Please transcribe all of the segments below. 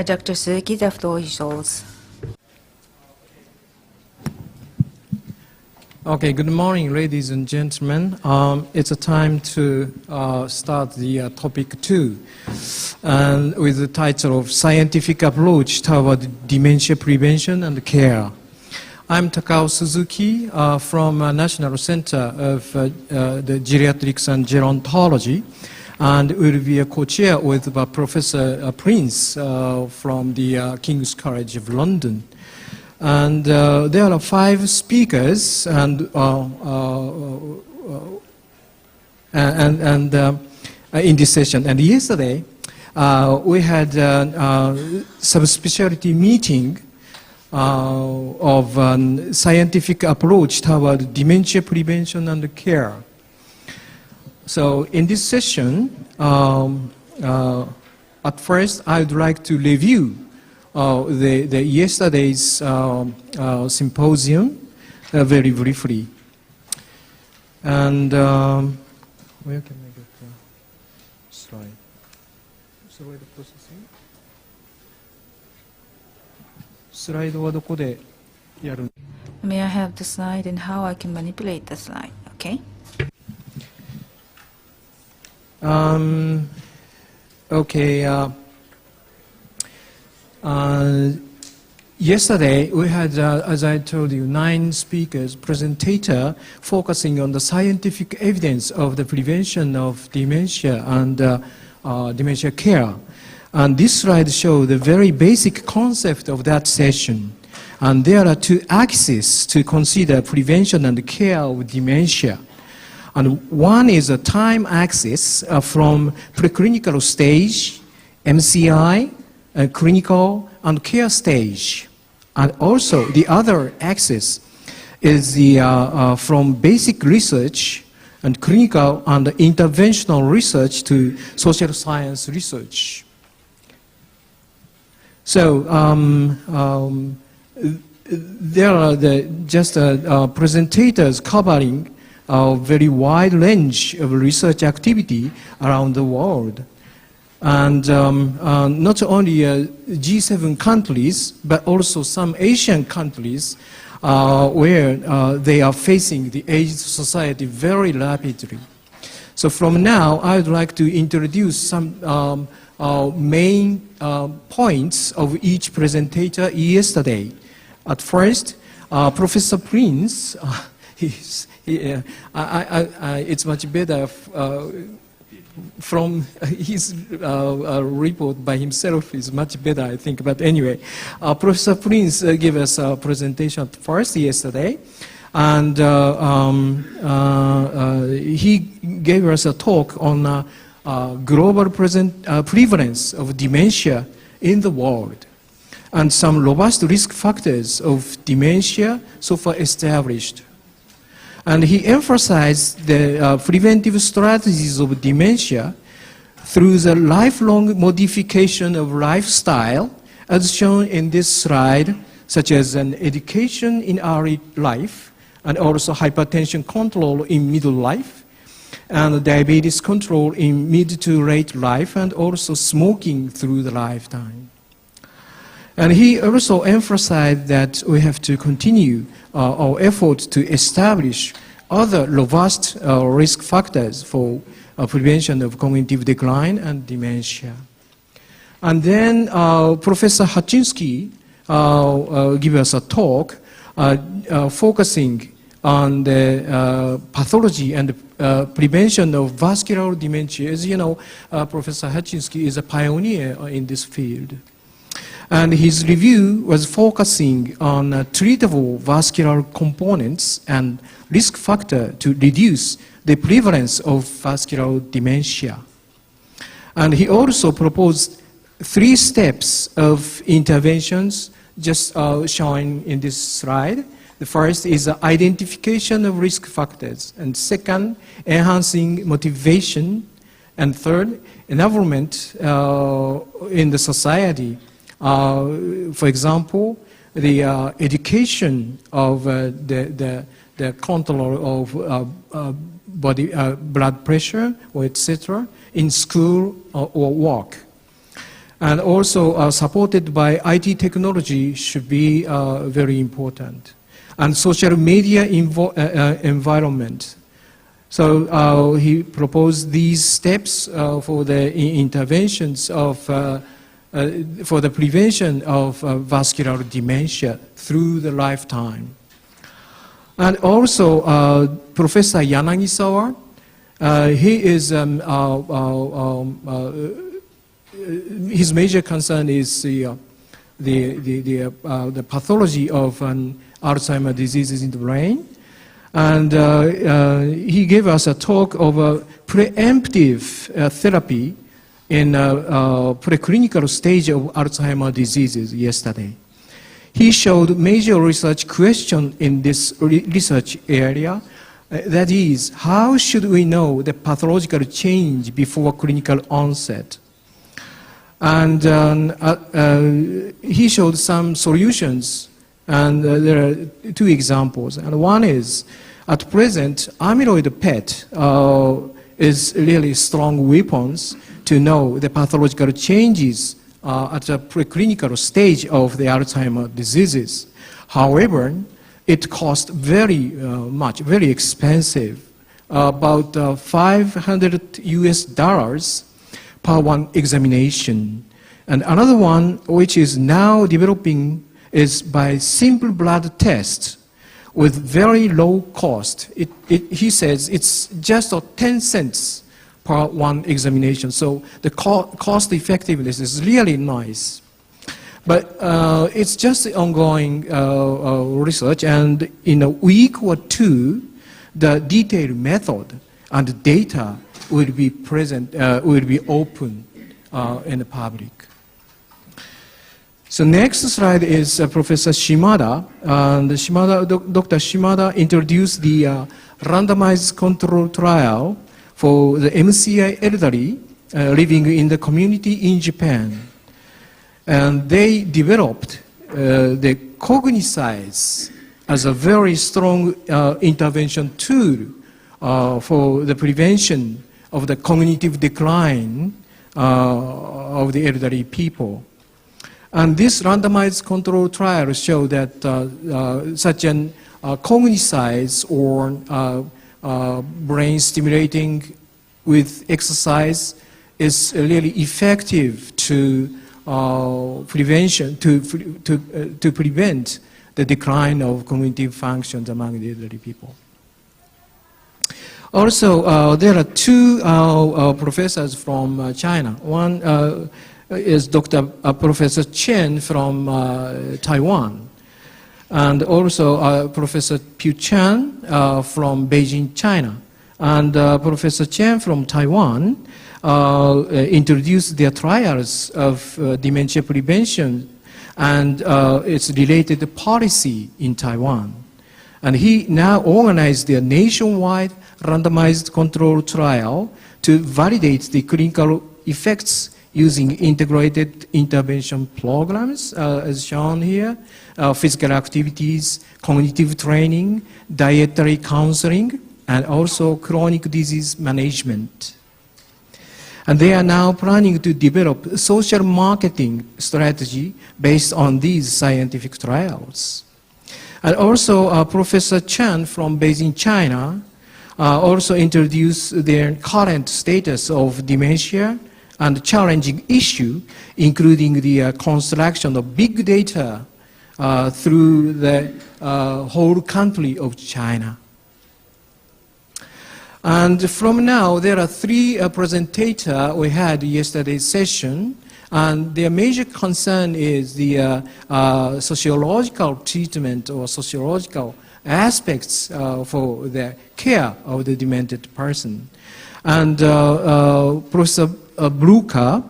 Dr. Suzuki, the floor is yours. Okay, good morning, ladies and gentlemen. It's a time to start the topic 2, and with the title of Scientific Approach Toward Dementia Prevention and Care. I'm Takao Suzuki from National Center of the Geriatrics and Gerontology, and will be a co-chair with Professor Prince from the King's College of London. And there are 5 speakers, and in this session. And yesterday, we had a subspecialty meeting of scientific approach toward dementia prevention and care. So in this session, at first, I would like to review the yesterday's symposium very briefly. And where can I get the slide? Slide processing? Slide はどこでやる? May I have the slide and how I can manipulate the slide, okay? Okay. Yesterday, we had, as I told you, 9 speakers, presentator, focusing on the scientific evidence of the prevention of dementia and dementia care. And this slide shows the very basic concept of that session. And there are 2 axes to consider prevention and care of dementia. And one is a time axis from preclinical stage, MCI, clinical and care stage. And also the other axis is the from basic research and clinical and interventional research to social science research. So there are just presentators covering a very wide range of research activity around the world. And not only G7 countries, but also some Asian countries where they are facing the aged society very rapidly. So from now, I would like to introduce some main points of each presenter yesterday. At first, Professor Prince, it's much better from his report by himself is much better, I think. But anyway, Professor Prince gave us a presentation first yesterday, and he gave us a talk on global prevalence of dementia in the world, and some robust risk factors of dementia so far established. And he emphasized the preventive strategies of dementia through the lifelong modification of lifestyle, as shown in this slide, such as an education in early life, and also hypertension control in middle life, and diabetes control in mid to late life, and also smoking through the lifetime. And he also emphasized that we have to continue our efforts to establish other robust risk factors for prevention of cognitive decline and dementia. And then Professor Hachinsky gave us a talk focusing on the pathology and prevention of vascular dementia. As you know, Professor Hachinsky is a pioneer in this field. And his review was focusing on treatable vascular components and risk factor to reduce the prevalence of vascular dementia. And he also proposed 3 steps of interventions, just shown in this slide. The first is identification of risk factors, and second, enhancing motivation, and third, involvement in the society. For example, the education of the control of blood pressure, or etc., in school or work. And also supported by IT technology should be very important. And social media environment. So he proposed these steps for the interventions of, for the prevention of vascular dementia through the lifetime. And also Professor Yanagisawa, he is his major concern is the pathology of Alzheimer's diseases in the brain. And he gave us a talk of a preemptive therapy in preclinical stage of Alzheimer's diseases yesterday. He showed major research question in this research area. That is, how should we know the pathological change before clinical onset? And he showed some solutions, and there are two examples. And one is, at present, amyloid PET is really strong weapons to know the pathological changes at the preclinical stage of the Alzheimer's diseases. However, it costs very much, very expensive, about $500 US per one examination. And another one, which is now developing, is by simple blood test with very low cost. He says it's just 10 cents per one examination. So the cost effectiveness is really nice. But it's just ongoing research, and in a week or two, the detailed method and data will be present, will be open in the public. So next slide is Professor Shimada. And Dr. Shimada introduced the randomized control trial for the MCI elderly living in the community in Japan. And they developed the Cognisize as a very strong intervention tool for the prevention of the cognitive decline of the elderly people. And this randomized control trial showed that such an Cognisize or brain stimulating with exercise is really effective to prevention, to prevent the decline of cognitive functions among the elderly people. Also, there are two professors from China. One is Professor Chen from Taiwan, and also Professor Piu Chan from Beijing, China. And Professor Chen from Taiwan introduced their trials of dementia prevention and its related policy in Taiwan. And he now organized a nationwide randomized control trial to validate the clinical effects using integrated intervention programs, as shown here, physical activities, cognitive training, dietary counseling, and also chronic disease management. And they are now planning to develop social marketing strategy based on these scientific trials. And also Professor Chen from Beijing, China, also introduced their current status of dementia and challenging issue, including the construction of big data through the whole country of China. And from now, there are three presentators we had yesterday's session, and their major concern is the sociological treatment or sociological aspects for the care of the demented person. And Professor Brucker,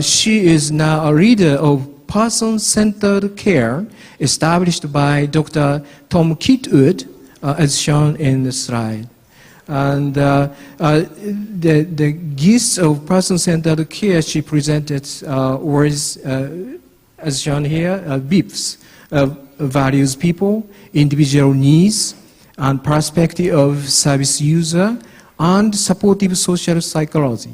she is now a leader of person-centered care established by Dr. Tom Kitwood, as shown in the slide. And the gist of person-centered care she presented was, as shown here, BIPs, values people, individual needs, and perspective of service user, and supportive social psychology.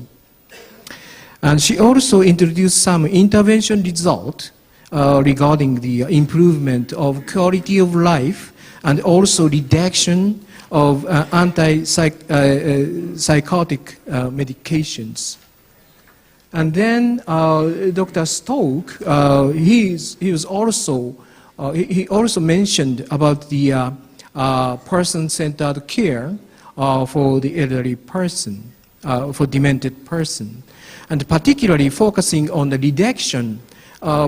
And she also introduced some intervention result regarding the improvement of quality of life and also reduction of antipsychotic medications. And then Dr. Stoke, he also mentioned about the person-centered care for the elderly person, for demented person, and particularly focusing on the reduction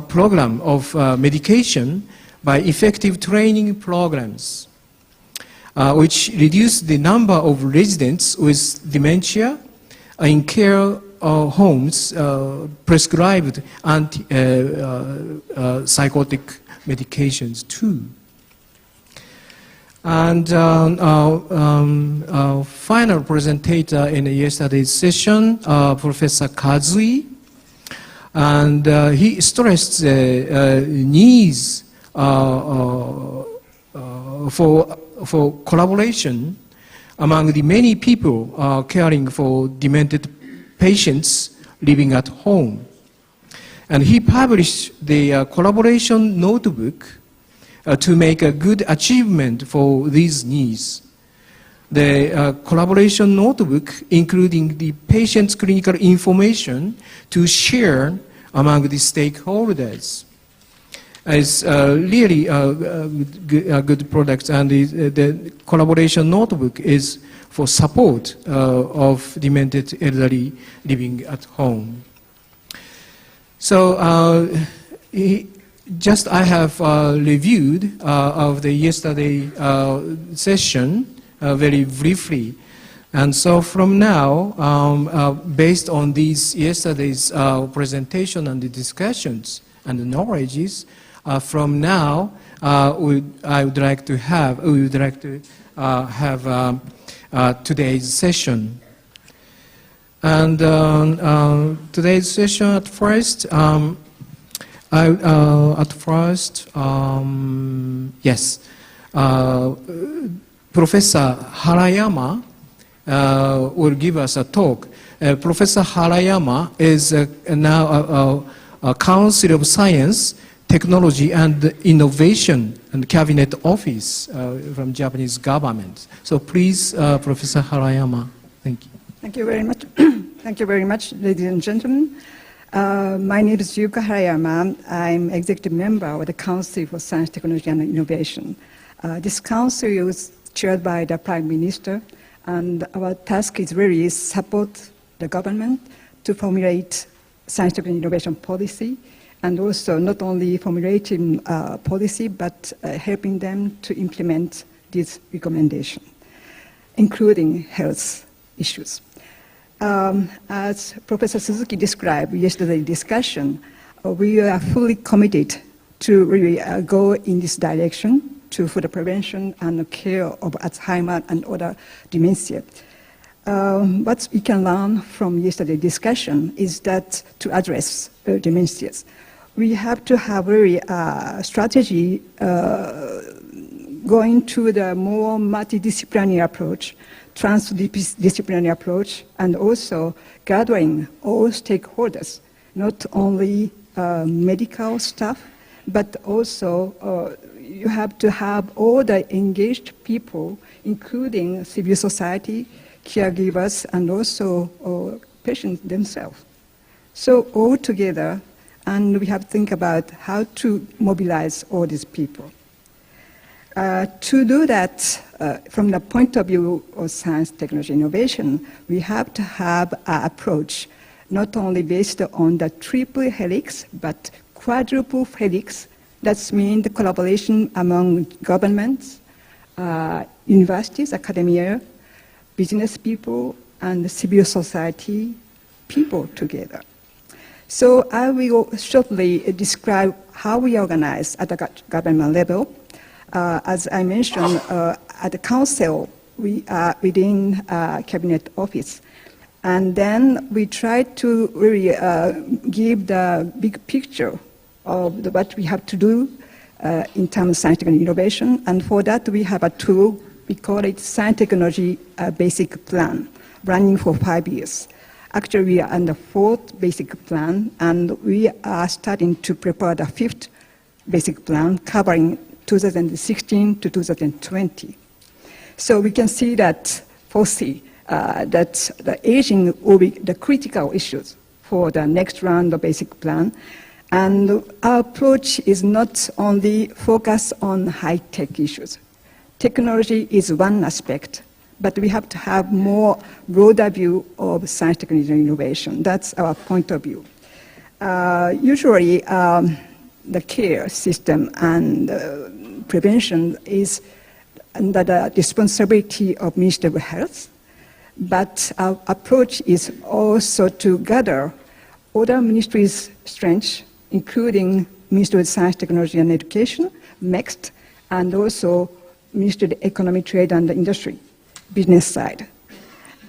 program of medication by effective training programs, which reduce the number of residents with dementia in care homes prescribed anti-psychotic medications too. And final presenter in yesterday's session, Professor Kazui, and he stressed the needs for collaboration among the many people caring for demented patients living at home. And he published the collaboration notebook to make a good achievement for these needs. The collaboration notebook, including the patient's clinical information to share among the stakeholders, is really a good product, and the collaboration notebook is for support of demented elderly living at home. So just I have reviewed of the yesterday session very briefly. And so from now, based on these yesterday's presentation and the discussions and the knowledges, from now, we would like to have today's session. And today's session at first, yes, Professor Harayama will give us a talk. Professor Harayama is now a Council of Science, Technology and Innovation and Cabinet Office from Japanese government. So please, Professor Harayama, thank you. Thank you very much. Thank you very much, ladies and gentlemen. My name is Yuka Harayama. I'm executive member of the Council for Science, Technology and Innovation. This council is chaired by the Prime Minister, and our task is really support the government to formulate science, technology, and innovation policy, and also not only formulating policy, but helping them to implement these recommendations, including health issues. As Professor Suzuki described yesterday's discussion, we are fully committed to really go in this direction for the prevention and care of Alzheimer's and other dementia. What we can learn from yesterday's discussion is that to address dementias, we have to have really a strategy going to the more multidisciplinary approach, transdisciplinary approach, and also gathering all stakeholders, not only medical staff, but also you have to have all the engaged people, including civil society, caregivers, and also patients themselves. So all together, and we have to think about how to mobilize all these people. To do that, from the point of view of science, technology, innovation, we have to have an approach not only based on the triple helix, but quadruple helix. That means the collaboration among governments, universities, academia, business people, and civil society people together. So I will shortly describe how we organize at the government level. As I mentioned, at the council, we are within cabinet office. And then we try to really give the big picture of what we have to do in terms of science and innovation. And for that, we have a tool. We call it Science Technology Basic Plan, running for 5 years. Actually, we are on the 4th basic plan, and we are starting to prepare the 5th basic plan covering 2016 to 2020. So we can see that, foresee that the aging will be the critical issues for the next round of basic plan. And our approach is not only focused on high-tech issues. Technology is one aspect, but we have to have more broader view of science, technology, and innovation. That's our point of view. Usually, the care system and prevention is under the responsibility of Ministry of Health, but our approach is also to gather other ministries' strengths, including Ministry of Science, Technology, and Education, MEXT, and also Ministry of Economy, Trade, and Industry, business side.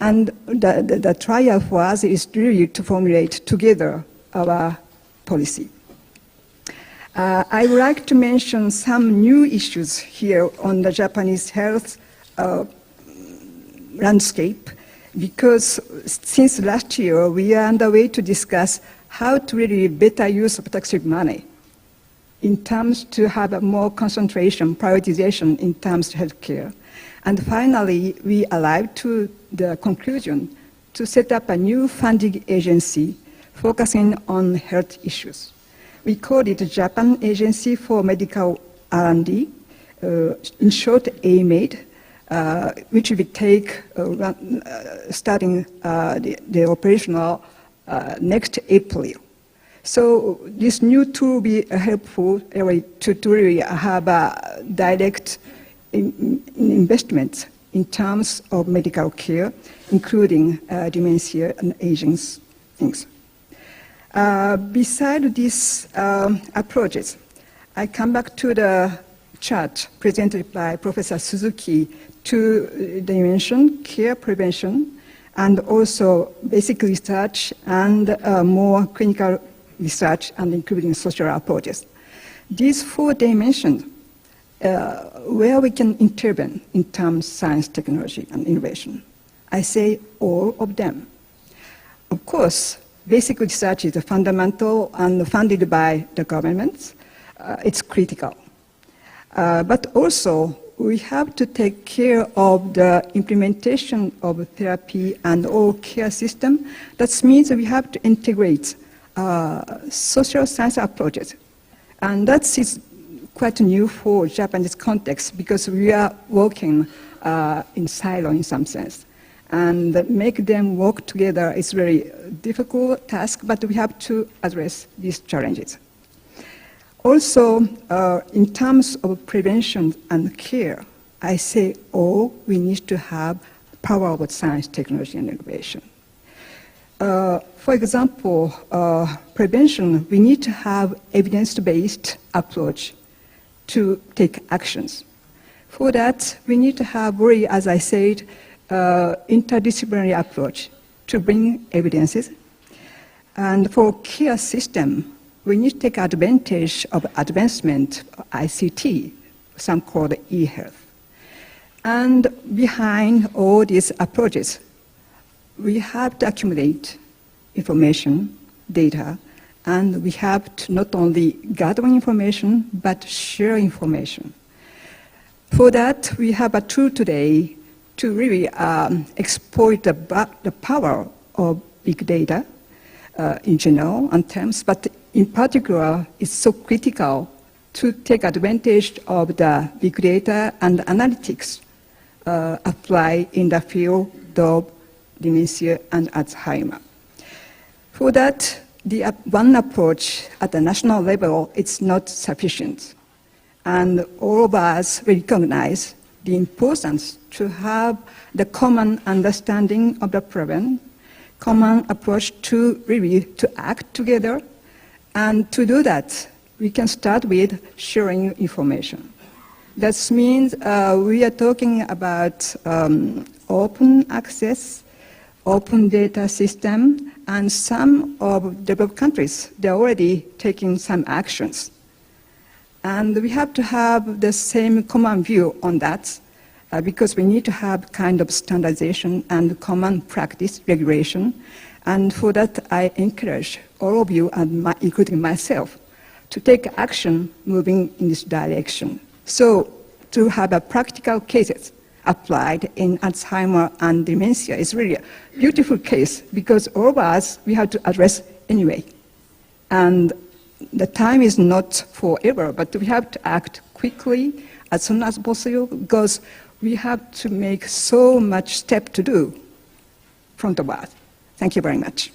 And the trial for us is really to formulate together our policy. I would like to mention some new issues here on the Japanese health landscape, because since last year, we are underway to discuss how to really better use of taxpayer money in terms to have a more concentration, prioritization in terms of healthcare. And finally, we arrived to the conclusion to set up a new funding agency focusing on health issues. We called it Japan Agency for Medical R&D, in short, AMAID, which will take starting the operational next April. So this new tool will be a helpful way to really have a direct investment in terms of medical care, including dementia and aging things. Beside these approaches, I come back to the chart presented by Professor Suzuki to dimension care prevention and also basic research and more clinical research and including social approaches. These 4 dimensions where we can intervene in terms of science, technology, and innovation. I say all of them. Of course, basic research is fundamental and funded by the governments. It's critical. But also, we have to take care of the implementation of therapy and all care system. That means we have to integrate social science approaches. And that is quite new for Japanese context because we are working in silo in some sense. And make them work together is a very difficult task, but we have to address these challenges. Also, in terms of prevention and care, I say, we need to have power of science, technology, and innovation. For example, prevention, we need to have evidence-based approach to take actions. For that, we need to have really, as I said, interdisciplinary approach to bring evidences. And for care system, we need to take advantage of advancement of ICT, some called e-health. And behind all these approaches, we have to accumulate information, data, and we have to not only gather information, but share information. For that, we have a tool today to really exploit the power of big data in general and terms, but in particular, it's so critical to take advantage of the big data and analytics apply in the field of dementia and Alzheimer. For that, the one approach at the national level is not sufficient. And all of us recognize the importance to have the common understanding of the problem, common approach to really to act together. And to do that, we can start with sharing information. That means we are talking about open access, open data system, and some of developed countries, they're already taking some actions. And we have to have the same common view on that because we need to have kind of standardization and common practice regulation. And for that, I encourage all of you, and including myself, to take action moving in this direction. So to have a practical cases applied in Alzheimer and dementia is really a beautiful case because all of us, we have to address anyway. And the time is not forever, but we have to act quickly as soon as possible because we have to make so much step to do from the world. Thank you very much.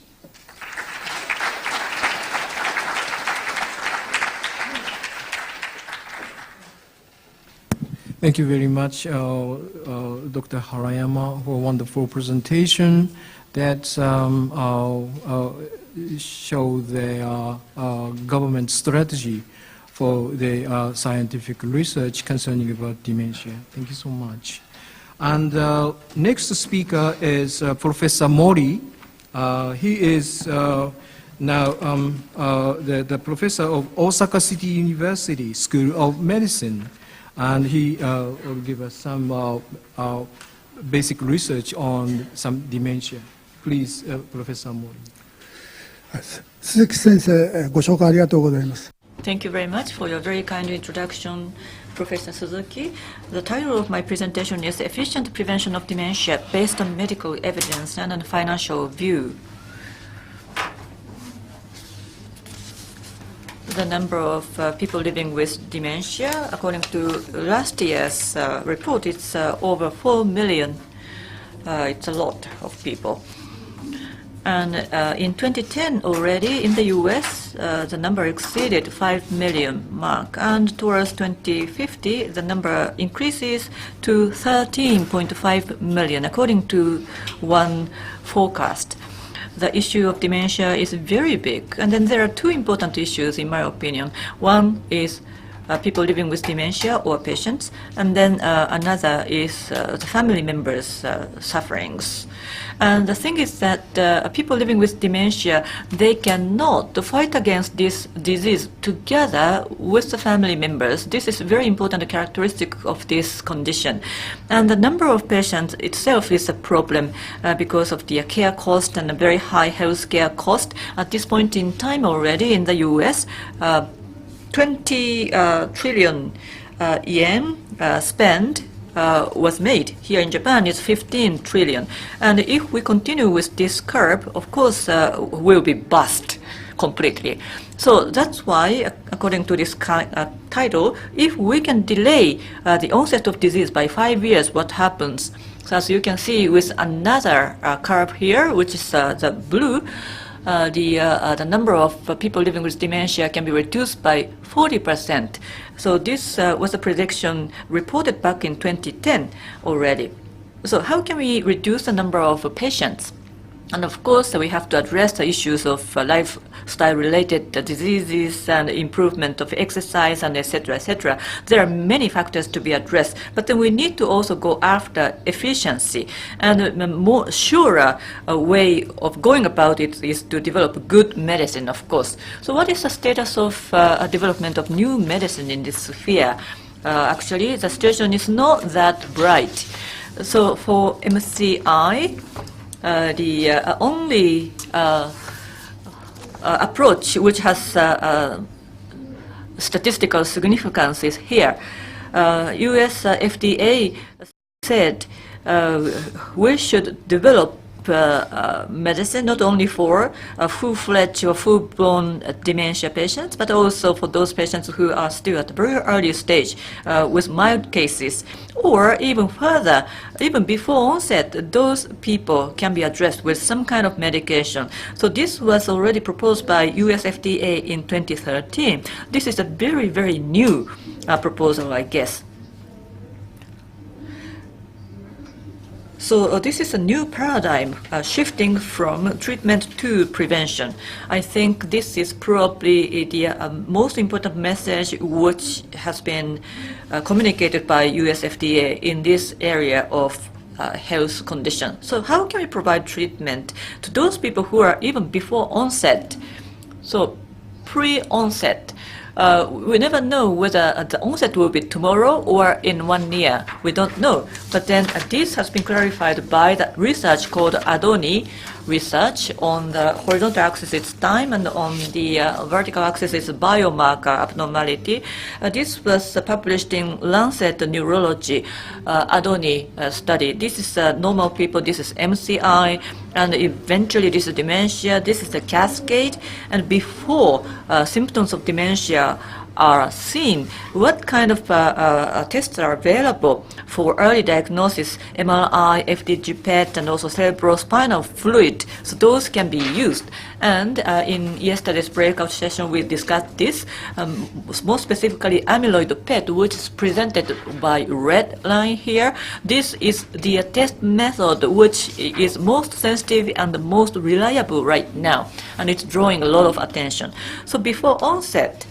Thank you very much, Dr. Harayama, for a wonderful presentation that show the government strategy for the scientific research concerning about dementia. Thank you so much. And next speaker is Professor Mori. He is now the professor of Osaka City University School of Medicine. And he will give us some basic research on some dementia. Please, Professor Mori. 鈴木先生、ご紹介ありがとうございます。 Thank you very much for your very kind introduction, Professor Suzuki. The title of my presentation is Efficient Prevention of Dementia Based on Medical Evidence and a Financial View. The number of people living with dementia, according to last year's report, it's over 4 million. It's a lot of people. And in 2010 already in the US, the number exceeded 5 million mark. And towards 2050, the number increases to 13.5 million, according to one forecast. The issue of dementia is very big. And then there are two important issues, in my opinion. One is people living with dementia or patients, and then another is the family members' sufferings. And the thing is that people living with dementia, they cannot fight against this disease together with the family members. This is a very important characteristic of this condition. And the number of patients itself is a problem because of the care cost and a very high health care cost. At this point in time already in the US, 20 trillion yen spent was made. Here in Japan, it's 15 trillion. And if we continue with this curve, of course, we'll be bust completely. So that's why, according to this title, if we can delay the onset of disease by 5 years, what happens? So as you can see with another curve here, which is the blue, the number of people living with dementia can be reduced by 40%. So this was a prediction reported back in 2010 already. So how can we reduce the number of patients? And of course, we have to address the issues of lifestyle-related diseases and improvement of exercise and etc., etc. There are many factors to be addressed, but then we need to also go after efficiency. And a more surer way of going about it is to develop good medicine, of course. So what is the status of development of new medicine in this sphere? Actually, the situation is not that bright. So for MCI, the only approach which has statistical significance is here. US FDA said we should develop medicine not only for full-fledged or full-blown dementia patients, but also for those patients who are still at a very early stage with mild cases, or even further, even before onset, those people can be addressed with some kind of medication. So this was already proposed by US FDA in 2013. This is a very, very new proposal, I guess. So this is a new paradigm, shifting from treatment to prevention. I think this is probably the most important message which has been communicated by US FDA in this area of health condition. So how can we provide treatment to those people who are even before onset? So pre-onset, We never know whether the onset will be tomorrow or in 1 year. We don't know. But then this has been clarified by the research called ADONI research. On the horizontal axis is time, and on the vertical axis is biomarker abnormality. This was published in Lancet Neurology, ADONI study. This is normal people, this is MCI, and eventually this is dementia. This is the cascade, and before symptoms of dementia are seen, what kind of tests are available for early diagnosis? MRI, FDG PET, and also cerebrospinal fluid. So those can be used. And in yesterday's breakout session, we discussed this, more specifically amyloid PET, which is presented by red line here. This is the test method which is most sensitive and most reliable right now, and it's drawing a lot of attention. So before onset,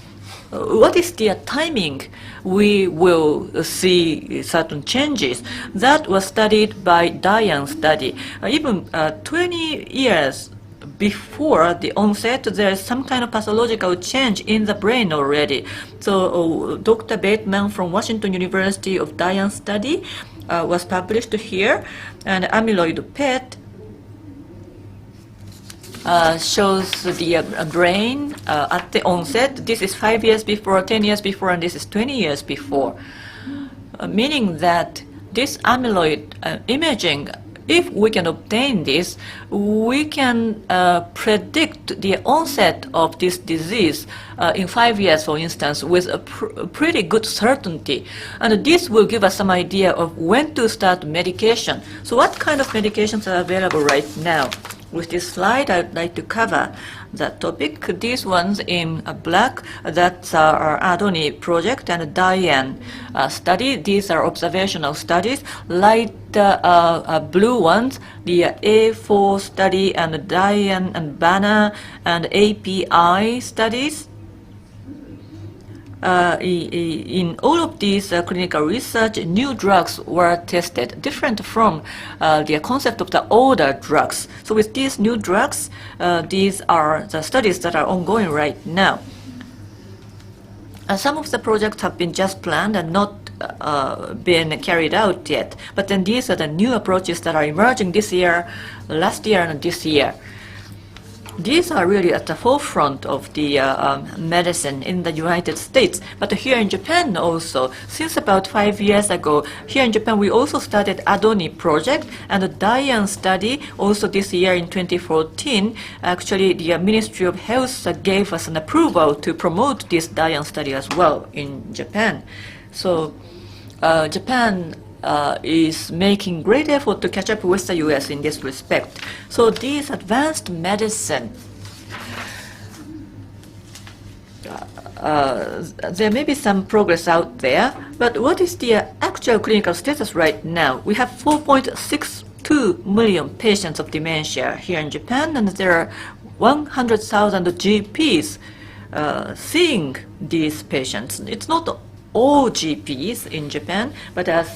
what is the timing we will see certain changes? That was studied by Diane study. Even 20 years before the onset, there is some kind of pathological change in the brain already. So Dr. Bateman from Washington University of Diane study was published here, and amyloid PET shows the brain at the onset. This is 5 years before, 10 years before, and this is 20 years before. Meaning that this amyloid imaging, if we can obtain this, we can predict the onset of this disease in 5 years, for instance, with a pretty good certainty. And this will give us some idea of when to start medication. So what kind of medications are available right now? With this slide, I'd like to cover that topic. These ones in black, that's our ADONI project and Diane study. These are observational studies. Light blue ones, the A4 study and Diane and Banner and API studies. In all of these clinical research, new drugs were tested, different from the concept of the older drugs. So with these new drugs, these are the studies that are ongoing right now. Some of the projects have been just planned and not been carried out yet. But then these are the new approaches that are emerging this year, last year, and this year. These are really at the forefront of the medicine in the United States. But here in Japan also, since about 5 years ago, here in Japan we also started ADONI project and the Diane study also this year in 2014. Actually, the Ministry of Health gave us an approval to promote this Diane study as well in Japan. So Japan is making great effort to catch up with the US in this respect. So these advanced medicine, there may be some progress out there, but what is the actual clinical status right now? We have 4.62 million patients of dementia here in Japan, and there are 100,000 GPs seeing these patients. It's not all GPs in Japan, but as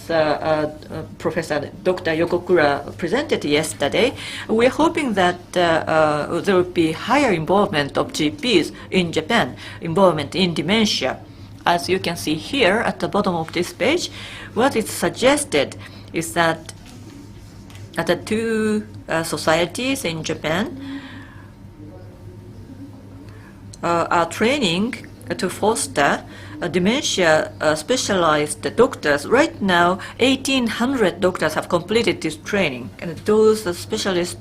Professor Dr. Yokokura presented yesterday, we're hoping that there will be higher involvement of GPs in Japan, involvement in dementia. As you can see here at the bottom of this page, what is suggested is that the two societies in Japan are training to foster dementia specialized doctors. Right now, 1,800 doctors have completed this training, and those specialist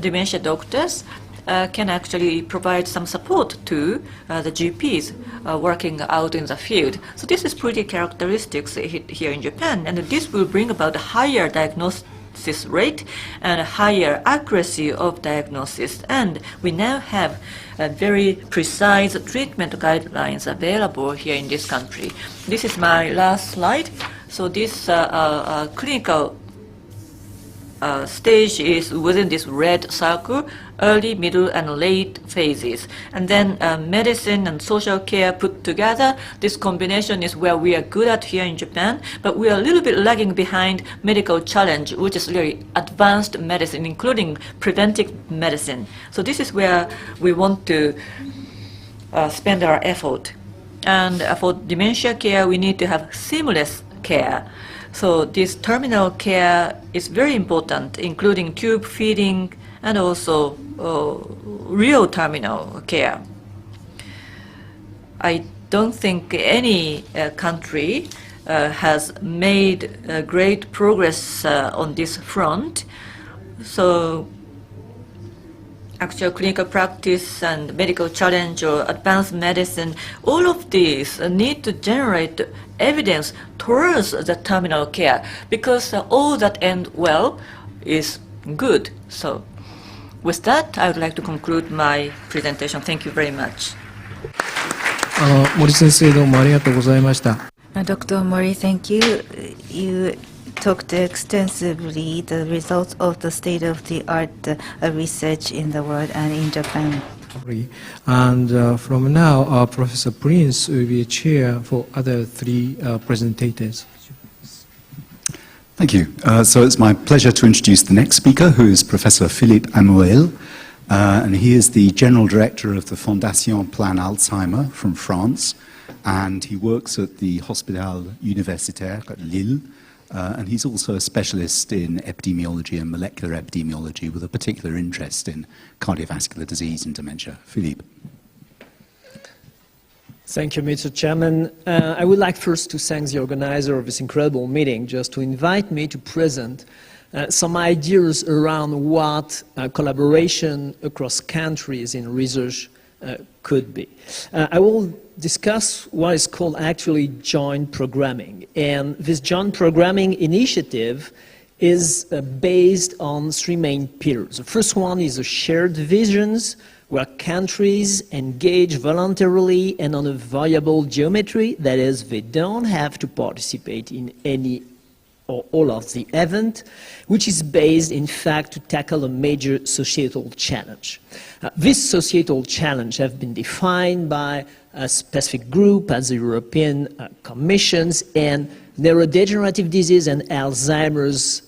dementia doctors can actually provide some support to the GPs working out in the field. So this is pretty characteristics here in Japan, and this will bring about a higher diagnosis rate and a higher accuracy of diagnosis. And we now have very precise treatment guidelines available here in this country. This is my last slide. So this clinical stage is within this red circle, early, middle, and late phases. And then medicine and social care put together, this combination is where we are good at here in Japan, but we are a little bit lagging behind medical challenge, which is really advanced medicine, including preventive medicine. So this is where we want to spend our effort. And for dementia care, we need to have seamless care. So this terminal care is very important, including tube feeding and also real terminal care. I don't think any country has made great progress on this front. So actual clinical practice and medical challenge or advanced medicine, all of these need to generate evidence towards the terminal care, because all that end well is good. So with that, I would like to conclude my presentation. Thank you very much. 森先生どうもありがとうございました。Dr. Mori, thank you. You talked extensively the results of the state-of-the-art research in the world and in Japan. And from now, Professor Prince will be a chair for other three presentators. Thank you. So it's my pleasure to introduce the next speaker, who is Professor Philippe Amoel. And he is the General Director of the Fondation Plan Alzheimer from France. And he works at the Hospital Universitaire at Lille. And he's also a specialist in epidemiology and molecular epidemiology with a particular interest in cardiovascular disease and dementia. Philippe. Thank you, Mr. Chairman. I would like first to thank the organizer of this incredible meeting just to invite me to present some ideas around what collaboration across countries in research could be. I will discuss what is called actually joint programming. And this joint programming initiative is based on three main pillars. The first one is the shared visions, where countries engage voluntarily and on a viable geometry, that is, they don't have to participate in any or all of the event, which is based, in fact, to tackle a major societal challenge. This societal challenge has been defined by a specific group as the European Commissions, and neurodegenerative disease and Alzheimer's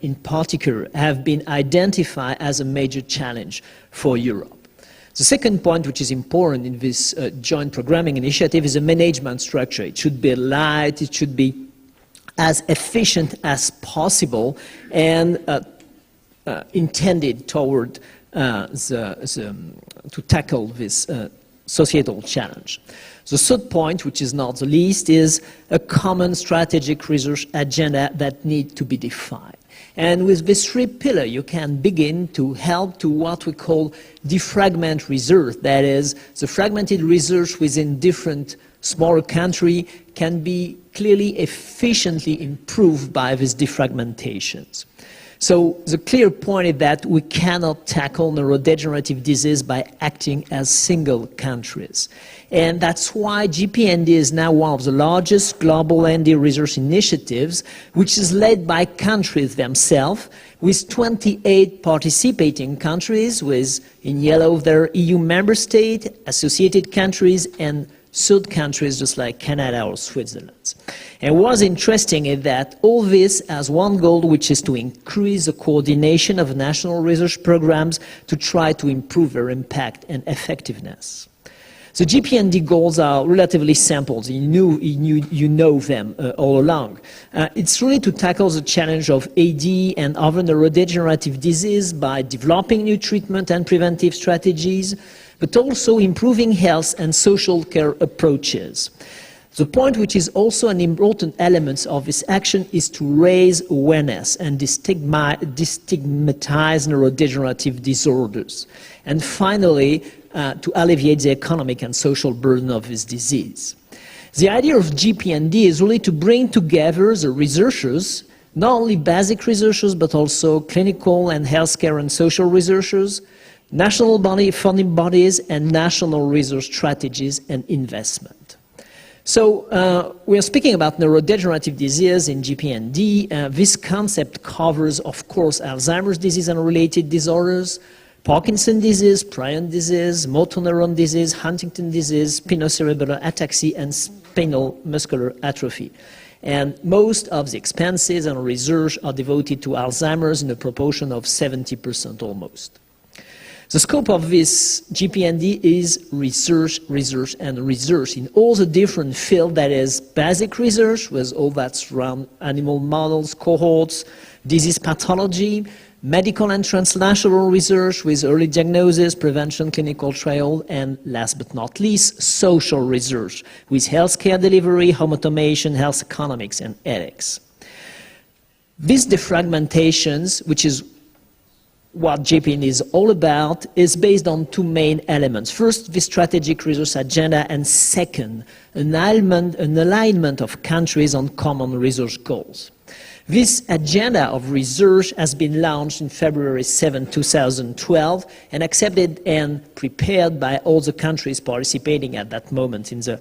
in particular have been identified as a major challenge for Europe. The second point, which is important in this joint programming initiative, is a management structure. It should be light, it should be as efficient as possible, and intended toward to tackle this societal challenge. The third point, which is not the least, is a common strategic research agenda that needs to be defined. And with this three pillars, you can begin to help to what we call defragment research. That is, the fragmented research within different smaller countries can be clearly efficiently improved by these defragmentations. So the clear point is that we cannot tackle neurodegenerative disease by acting as single countries. And that's why GPND is now one of the largest global ND research initiatives, which is led by countries themselves, with 28 participating countries, with, in yellow, their EU member state, associated countries, and third countries just like Canada or Switzerland. And what's interesting is that all this has one goal, which is to increase the coordination of national research programs to try to improve their impact and effectiveness. The GPND goals are relatively simple. You know them all along. It's really to tackle the challenge of AD and other neurodegenerative disease by developing new treatment and preventive strategies, but also improving health and social care approaches. The point which is also an important element of this action is to raise awareness and destigmatize neurodegenerative disorders. And finally, to alleviate the economic and social burden of this disease. The idea of GPND is really to bring together the researchers, not only basic researchers, but also clinical and healthcare and social researchers, national funding bodies, and national research strategies and investment. So we are speaking about neurodegenerative disease in GPND. This concept covers, of course, Alzheimer's disease and related disorders, Parkinson's disease, prion disease, motor neuron disease, Huntington disease, spinocerebellar ataxia, and spinal muscular atrophy. And most of the expenses and research are devoted to Alzheimer's in a proportion of 70% almost. The scope of this GPND is research, research, and research in all the different fields. That is basic research with all that's around animal models, cohorts, disease pathology, medical and translational research with early diagnosis, prevention, clinical trial, and last but not least, social research with healthcare delivery, home automation, health economics, and ethics. These defragmentations, which is what GPN is all about, is based on two main elements. First, the strategic resource agenda, and second, an alignment of countries on common resource goals. This agenda of research has been launched in February 7, 2012, and accepted and prepared by all the countries participating at that moment in the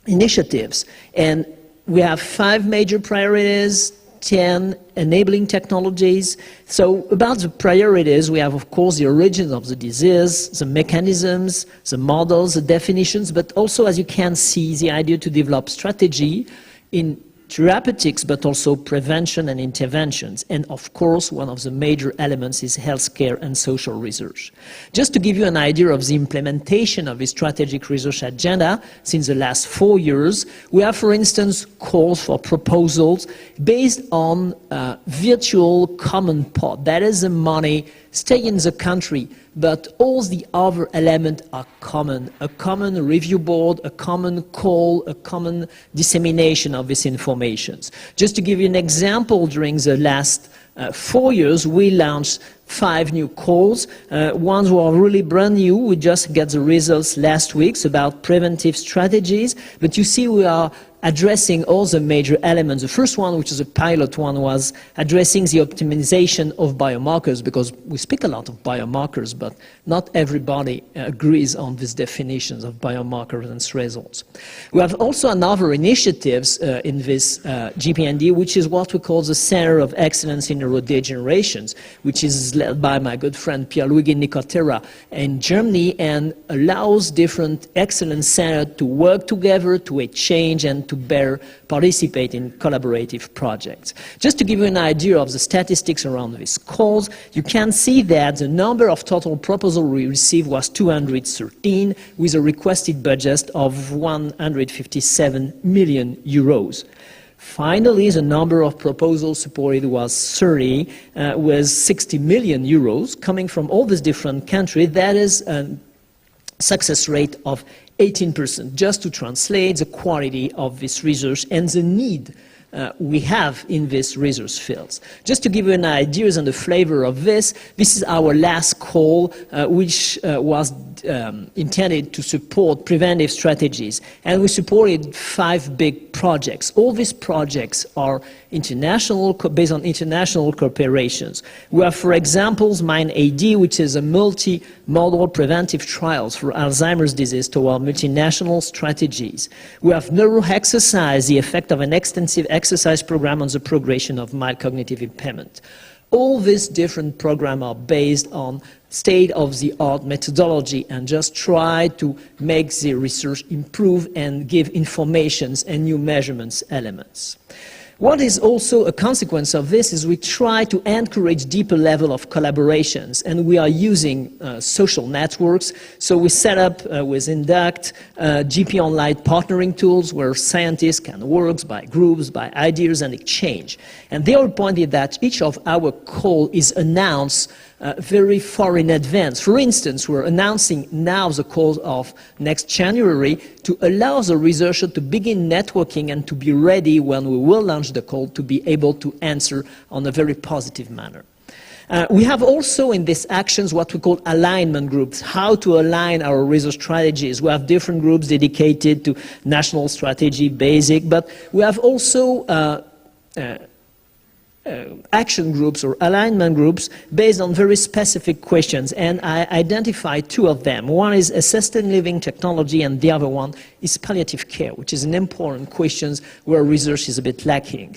initiatives. And we have 5 major priorities, 10 enabling technologies. So about the priorities, we have, of course, the origin of the disease, the mechanisms, the models, the definitions, but also, as you can see, the idea to develop strategy in therapeutics, but also prevention and interventions. And of course, one of the major elements is healthcare and social research. Just to give you an idea of the implementation of the strategic research agenda since the last 4 years, we have, for instance, calls for proposals based on virtual common pot. That is the money stay in the country, but all the other elements are common. A common review board, a common call, a common dissemination of this information. Just to give you an example, during the last 4 years, we launched 5 new calls. Ones were really brand new. We just got the results last week about preventive strategies. But you see, we are addressing all the major elements. The first one, which is a pilot one, was addressing the optimization of biomarkers, because we speak a lot of biomarkers, but not everybody agrees on these definitions of biomarkers and results. We have also another initiatives in this GPND, which is what we call the Center of Excellence in Neurodegeneration, which is led by my good friend Pierluigi Nicotera in Germany, and allows different excellence centers to work together, to exchange, and to better participate in collaborative projects. Just to give you an idea of the statistics around these calls, you can see that the number of total proposals we received was 213, with a requested budget of 157 million euros. Finally, the number of proposals supported was 30, with 60 million euros coming from all these different countries. That is a success rate of 18%, just to translate the quality of this research and the need we have in these research fields. Just to give you an idea and the flavor of this is our last call, which was intended to support preventive strategies. And we supported 5 big projects. All these projects are international, based on international cooperations. We have, for example, MIND-AD, which is a multi-modal preventive trials for Alzheimer's disease toward multinational strategies. We have neuroexercise, the effect of an extensive exercise program on the progression of mild cognitive impairment. All these different programs are based on state-of-the-art methodology and just try to make the research improve and give informations and new measurements elements. What is also a consequence of this is we try to encourage deeper level of collaborations, and we are using social networks. So we set up with Induct GP Online partnering tools where scientists can work by groups, by ideas and exchange. And they all pointed that each of our call is announced very far in advance. For instance, we're announcing now the call of next January to allow the researcher to begin networking and to be ready when we will launch the call to be able to answer on a very positive manner. We have also in these actions what we call alignment groups, how to align our research strategies. We have different groups dedicated to national strategy, basic, but we have also action groups or alignment groups based on very specific questions, and I identified 2 of them. One is assisted living technology and the other one is palliative care, which is an important question where research is a bit lacking.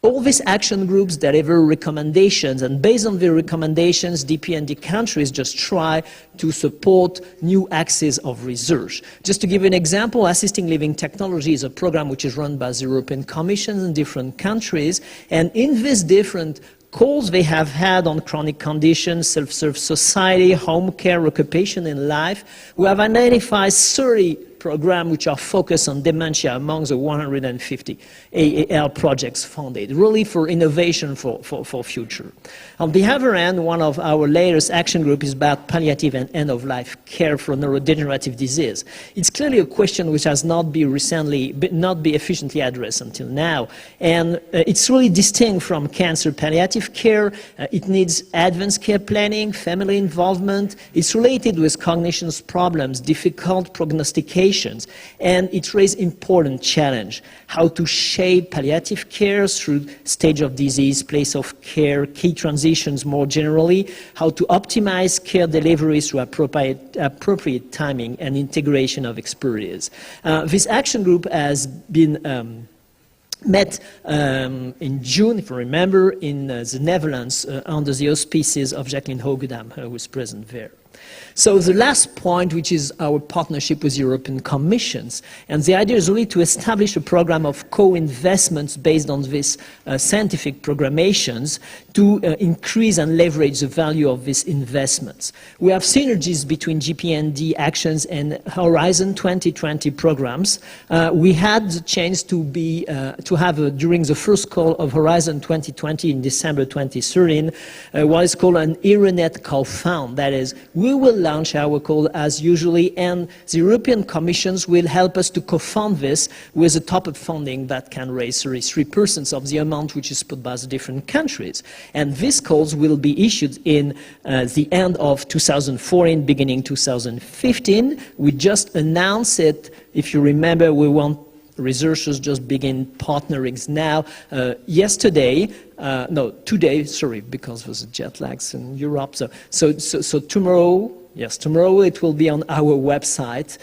All these action groups deliver recommendations, and based on the recommendations, DPND countries just try to support new axes of research. Just to give you an example, Assisting Living Technology is a program which is run by the European Commission in different countries, and in these different calls they have had on chronic conditions, self-serve society, home care, occupation and life. We have identified 30 programs which are focused on dementia among the 150 AAL projects funded, really for innovation for future. On the other hand, one of our latest action group is about palliative and end-of-life care for neurodegenerative disease. It's clearly a question which has not been efficiently addressed until now, and it's really distinct from cancer palliative care. It needs advanced care planning, family involvement. It's related with cognition problems, difficult prognostication, and it raises important challenge: how to shape palliative care through stage of disease, place of care, key transitions more generally, how to optimize care delivery through appropriate timing and integration of expertise. This action group has been met in June, if you remember, in the Netherlands under the auspices of Jacqueline Hoogedam, who was present there. So the last point, which is our partnership with European Commissions, and the idea is really to establish a program of co-investments based on these scientific programations to increase and leverage the value of these investments. We have synergies between GPND actions and Horizon 2020 programs. We had the chance to have during the first call of Horizon 2020 in December 2013, what is called an ERANET call fund. That is, we will launch our call as usually, and the European Commissions will help us to co-fund this with a top-up funding that can raise 33% of the amount which is put by the different countries. And these calls will be issued in the end of 2014, beginning 2015. We just announced it. If you remember, we want researchers just begin partnering now. Today, sorry, because there's jet lags in Europe. So tomorrow, yes, tomorrow it will be on our website,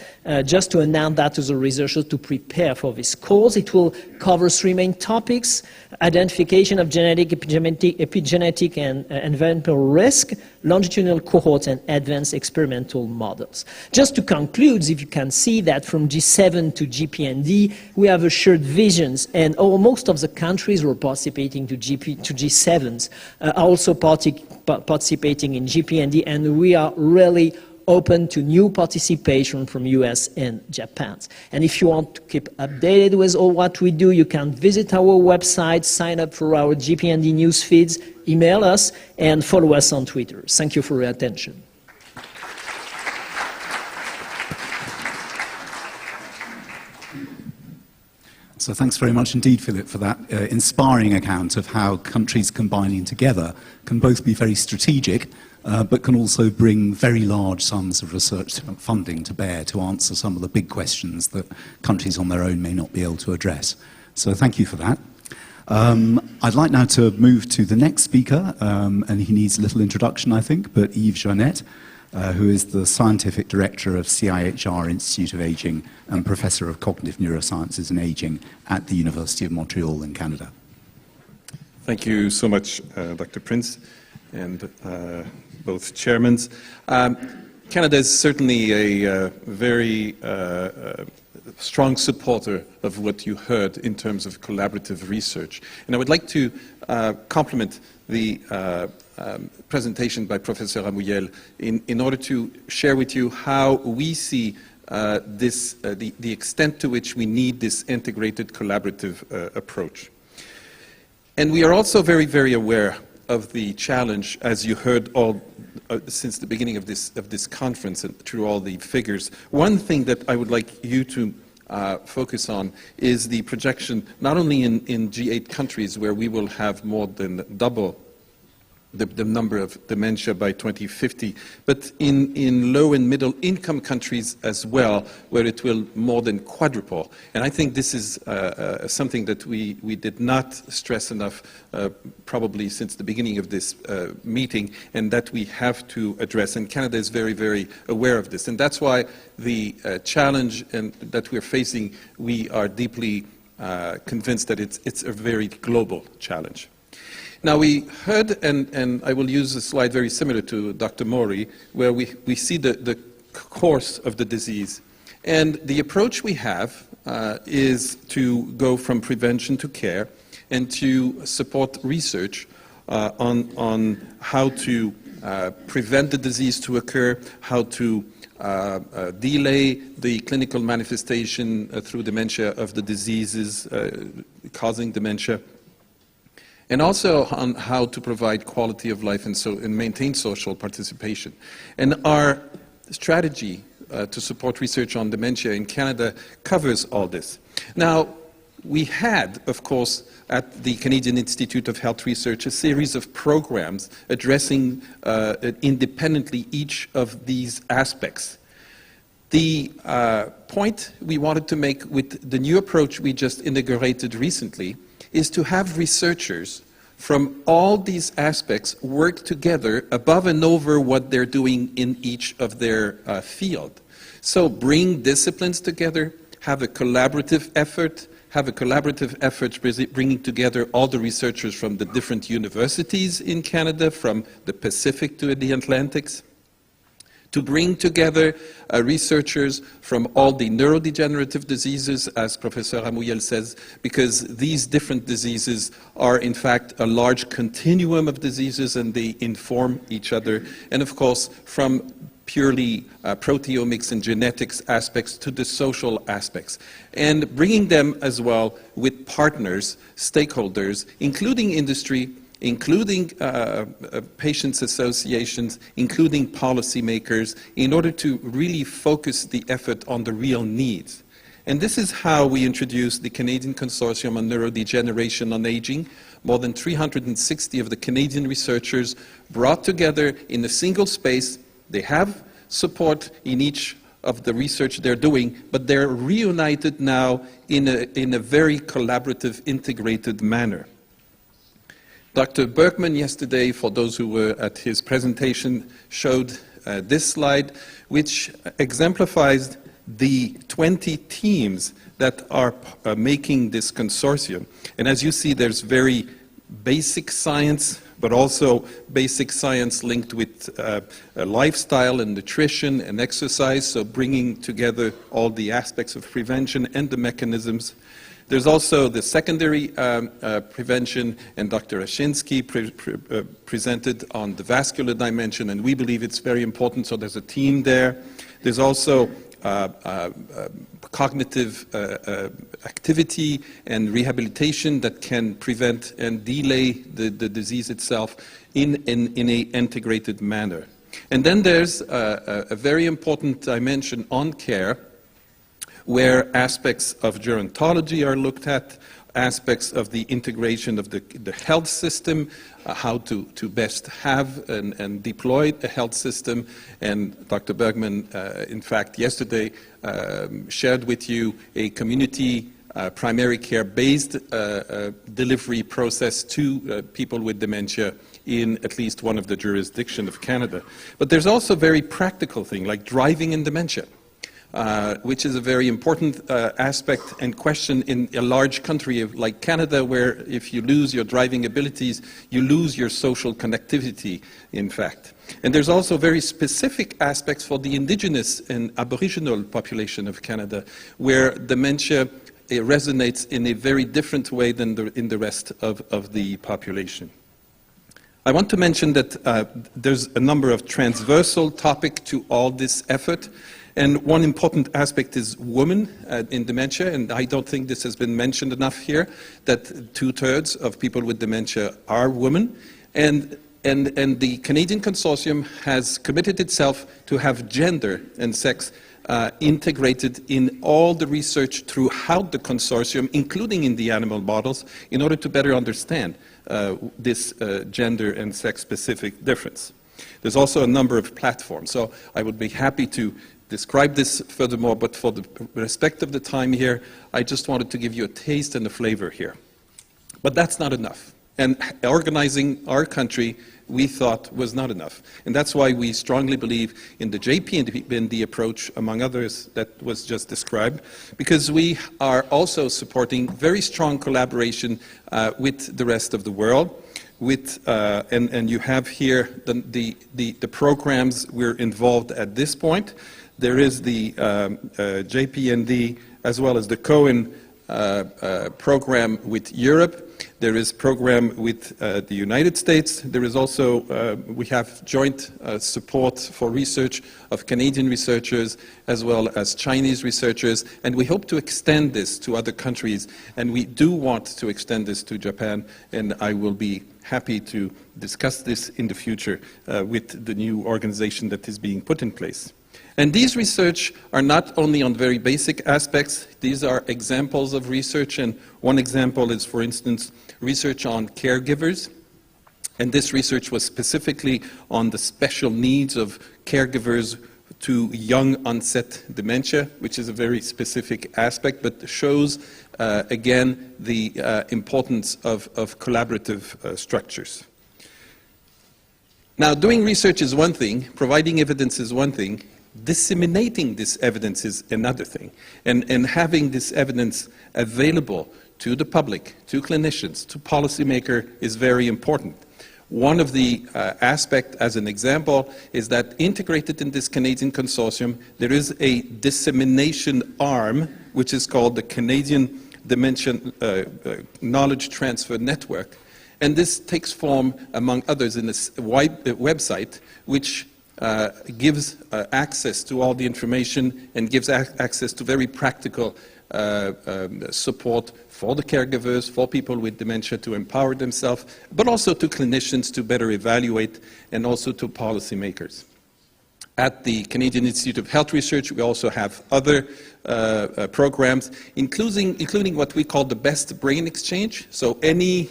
just to announce that to the researchers to prepare for this course. It will cover 3 main topics: identification of genetic, epigenetic, and environmental risk, longitudinal cohorts, and advanced experimental models. Just to conclude, if you can see that from G7 to GPND, we have a shared visions, and most of the countries who are participating to G7s are also participating in GPND, and we are really open to new participation from US and Japan. And if you want to keep updated with all what we do, you can visit our website, sign up for our GPND news feeds, email us, and follow us on Twitter. Thank you for your attention. So thanks very much indeed, Philip, for that inspiring account of how countries combining together can both be very strategic, but can also bring very large sums of research funding to bear to answer some of the big questions that countries on their own may not be able to address. So thank you for that. I'd like now to move to the next speaker, and he needs a little introduction, I think, but Yves Jeannette, who is the Scientific Director of CIHR Institute of Aging and Professor of Cognitive Neurosciences and Aging at the University of Montreal in Canada. Thank you so much, Dr. Prince, and both chairmen. Canada is certainly a very strong supporter of what you heard in terms of collaborative research. And I would like to compliment the presentation by Professor Amouyel in order to share with you how we see the extent to which we need this integrated collaborative approach. And we are also very, very aware of the challenge, as you heard all since the beginning of this conference and through all the figures. One thing that I would like you to focus on is the projection, not only in G8 countries where we will have more than double the number of dementia by 2050, but in low and middle income countries as well, where it will more than quadruple. And I think this is something that we did not stress enough probably since the beginning of this meeting, and that we have to address. And Canada is very, very aware of this. And that's why the challenge that we're facing, we are deeply convinced that it's a very global challenge. Now, we heard, and I will use a slide very similar to Dr. Mori, where we see the course of the disease. And the approach we have is to go from prevention to care and to support research on how to prevent the disease to occur, how to delay the clinical manifestation through dementia of the diseases causing dementia, and also on how to provide quality of life and maintain social participation. And our strategy to support research on dementia in Canada covers all this. Now, we had, of course, at the Canadian Institute of Health Research, a series of programs addressing independently each of these aspects. The point we wanted to make with the new approach we just integrated recently is to have researchers from all these aspects work together above and over what they're doing in each of their field. So bring disciplines together, have a collaborative effort, bringing together all the researchers from the different universities in Canada, from the Pacific to the Atlantics, to bring together researchers from all the neurodegenerative diseases, as Professor Amouyel says, because these different diseases are in fact a large continuum of diseases and they inform each other, and of course from purely proteomics and genetics aspects to the social aspects, and bringing them as well with partners, stakeholders, including industry, including patients' associations, including policymakers, in order to really focus the effort on the real needs. And this is how we introduced the Canadian Consortium on Neurodegeneration on Aging. More than 360 of the Canadian researchers brought together in a single space. They have support in each of the research they're doing, but they're reunited now in a very collaborative, integrated manner. Dr. Berkman yesterday, for those who were at his presentation, showed this slide, which exemplifies the 20 teams that are making this consortium. And as you see, there's very basic science, but also basic science linked with lifestyle and nutrition and exercise, so bringing together all the aspects of prevention and the mechanisms. There's also the secondary prevention, and Dr. Ashinsky presented on the vascular dimension, and we believe it's very important, so there's a team there. There's also cognitive activity and rehabilitation that can prevent and delay the disease itself in an integrated manner. And then there's a very important dimension on care, where aspects of gerontology are looked at, aspects of the integration of the health system, how to best have and deploy a health system. And Dr. Bergman, in fact, yesterday shared with you a community primary care-based delivery process to people with dementia in at least one of the jurisdictions of Canada. But there's also a very practical thing, like driving in dementia. Which is a very important aspect and question in a large country like Canada, where if you lose your driving abilities, you lose your social connectivity, in fact. And there's also very specific aspects for the Indigenous and Aboriginal population of Canada, where dementia resonates in a very different way than in the rest of the population. I want to mention that there's a number of transversal topics to all this effort. And one important aspect is women in dementia, and I don't think this has been mentioned enough here, that 2/3 of people with dementia are women. And the Canadian Consortium has committed itself to have gender and sex integrated in all the research throughout the consortium, including in the animal models, in order to better understand this gender and sex-specific difference. There's also a number of platforms, so I would be happy to describe this furthermore, but for the respect of the time here, I just wanted to give you a taste and a flavor here. But that's not enough. And organizing our country, we thought, was not enough. And that's why we strongly believe in the JP&D approach, among others, that was just described, because we are also supporting very strong collaboration with the rest of the world. And you have here the programs we're involved at this point. There is the JP&D as well as the Cohen program with Europe. There is program with the United States. There is also, we have joint support for research of Canadian researchers as well as Chinese researchers, and we hope to extend this to other countries, and we do want to extend this to Japan, and I will be happy to discuss this in the future with the new organization that is being put in place. And these research are not only on very basic aspects, these are examples of research, and one example is, for instance, research on caregivers. And this research was specifically on the special needs of caregivers to young onset dementia, which is a very specific aspect, but shows, again, the importance of collaborative structures. Now, doing research is one thing, providing evidence is one thing, disseminating this evidence is another thing, and having this evidence available to the public, to clinicians, to policymakers is very important. One of the aspects, as an example, is that integrated in this Canadian consortium, there is a dissemination arm, which is called the Canadian Dementia Knowledge Transfer Network. And this takes form, among others, in a website, which gives access to all the information and gives access to very practical support for the caregivers, for people with dementia to empower themselves, but also to clinicians to better evaluate, and also to policymakers. At the Canadian Institute of Health Research, we also have other programs, including what we call the best brain exchange. So any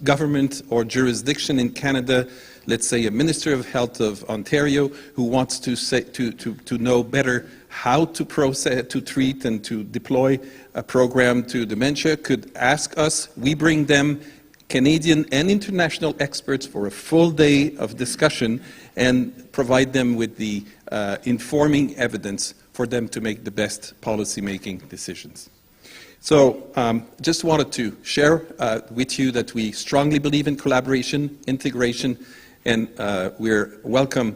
government or jurisdiction in Canada, let's say a Minister of Health of Ontario, who wants to know better how to treat and to deploy a program to dementia, could ask us. We bring them Canadian and international experts for a full day of discussion and provide them with the informing evidence for them to make the best policy-making decisions. So just wanted to share with you that we strongly believe in collaboration, integration, and we're welcome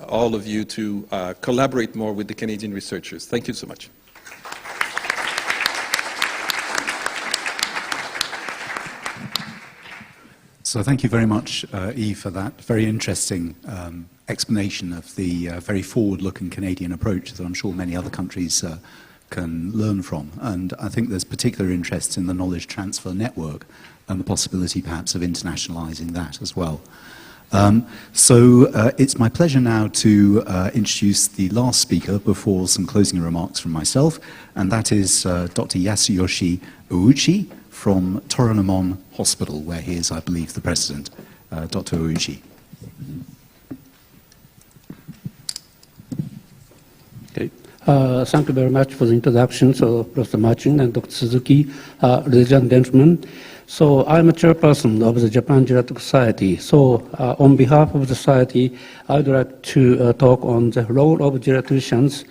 all of you to collaborate more with the Canadian researchers. Thank you so much. So thank you very much, Yves, for that very interesting explanation of the very forward-looking Canadian approach that I'm sure many other countries can learn from. And I think there's particular interest in the knowledge transfer network and the possibility perhaps of internationalizing that as well. It's my pleasure now to introduce the last speaker before some closing remarks from myself, and that is Dr. Yasuyoshi Ouchi from Toranomon Hospital, where he is, I believe, the president. Dr. Ouchi. Okay. Thank you very much for the introduction, so Professor Martin and Dr. Suzuki, ladies and gentlemen. So I'm a chairperson of the Japan Geriatric Society. So on behalf of the society, I would like to talk on the role of geriatricians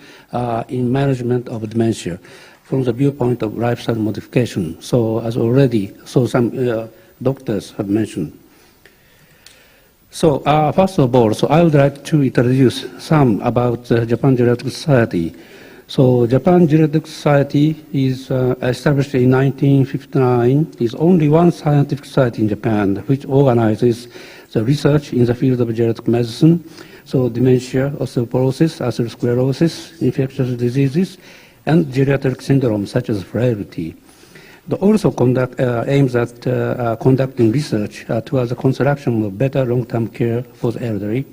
in management of dementia from the viewpoint of lifestyle modification. So as already, some doctors have mentioned. So first of all, I would like to introduce some about the Japan Geriatric Society. So Japan Geriatric Society is established in 1959. It's only one scientific society in Japan which organizes the research in the field of geriatric medicine, so dementia, osteoporosis, atherosclerosis, infectious diseases, and geriatric syndromes such as frailty. They also aims at conducting research towards the construction of better long-term care for the elderly.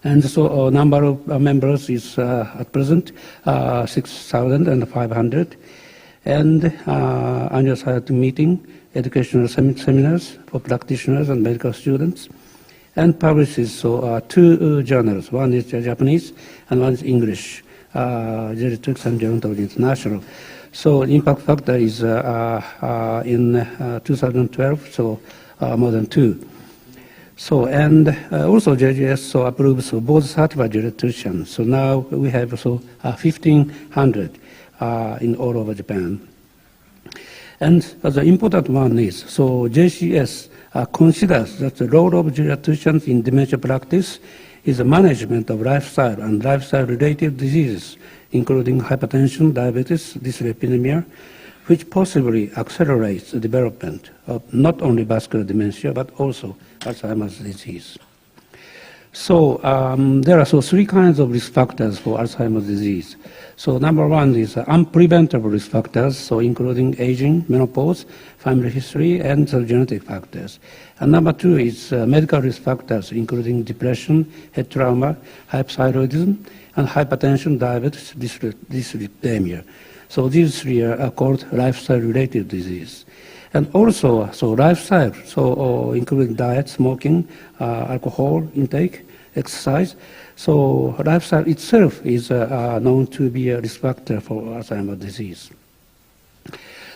And so a number of members is at present 6,500, and annual society meeting, educational seminars for practitioners and medical students, and publishes two journals. One is Japanese and one is English, Geriatrics and Gerontology International. So impact factor is in 2012, more than 2. So, and also JGS approves both certified geriatricians. So now we have 1,500 in all over Japan. And the important one is, JCS considers that the role of geriatricians in dementia practice is the management of lifestyle and lifestyle-related diseases, including hypertension, diabetes, dyslipidemia, which possibly accelerates the development of not only vascular dementia, but also Alzheimer's disease. So there are three kinds of risk factors for Alzheimer's disease. So number one is unpreventable risk factors, so including aging, menopause, family history, and genetic factors. And number two is medical risk factors, including depression, head trauma, hypothyroidism, and hypertension, diabetes, dyslipidemia. So these three are called lifestyle-related disease. And also, so lifestyle, so including diet, smoking, alcohol intake, exercise. So lifestyle itself is known to be a risk factor for Alzheimer's disease.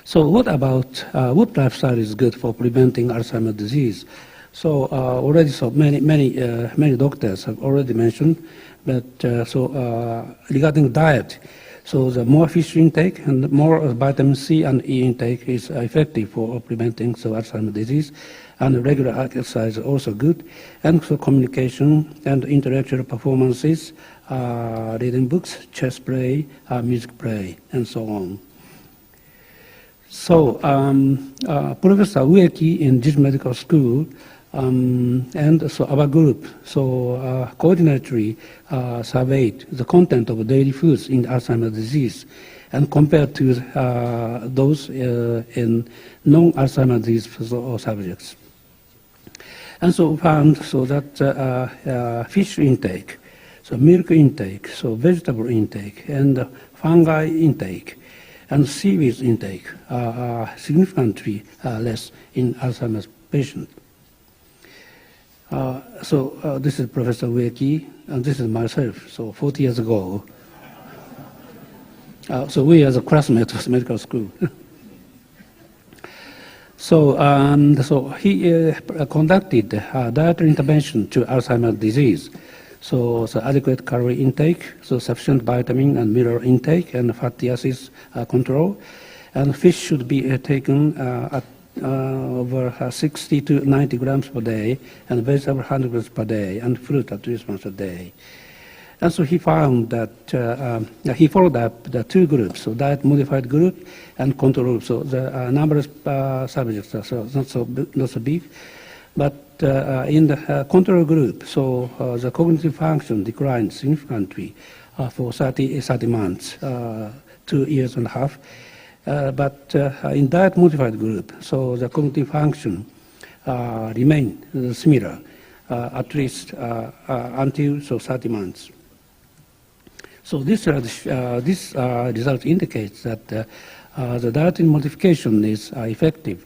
So what about what lifestyle is good for preventing Alzheimer's disease? So already, so many doctors have already mentioned that. Regarding diet. So the more fish intake and more vitamin C and E intake is effective for preventing Alzheimer's disease, and regular exercise is also good, and so communication and intellectual performances, reading books, chess play, music play, and so on. So Professor Ueki in Jiu Medical School and so our group coordinately surveyed the content of daily foods in Alzheimer's disease and compared to those in non-Alzheimer's disease subjects. And so found that fish intake, so milk intake, so vegetable intake, and fungi intake, and seaweed intake are significantly less in Alzheimer's patients. This is Professor Ueki, and this is myself, so 40 years ago. So we are the classmates of medical school. So he conducted dietary intervention to Alzheimer's disease. So adequate calorie intake, so sufficient vitamin and mineral intake, and fatty acids control. And fish should be taken at over 60 to 90 grams per day, and vegetable 100 grams per day, and fruit at least once a day. And so he found that he followed up the two groups, so diet modified group and control group. So the number of subjects are not so big, but in the control group, so the cognitive function declined significantly for 30 months, 2 years and a half. But in diet modified group, so the cognitive function remained similar, at least until 30 months. So this result indicates that the dietary modification is effective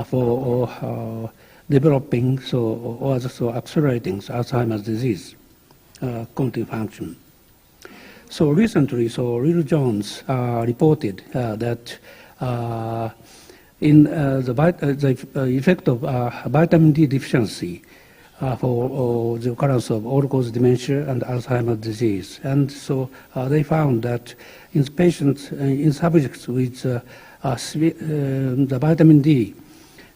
for developing or accelerating Alzheimer's disease cognitive function. So recently, Lil Jones reported that in the effect of vitamin D deficiency for the occurrence of all-cause dementia and Alzheimer's disease. And so they found that in patients, in subjects with the vitamin D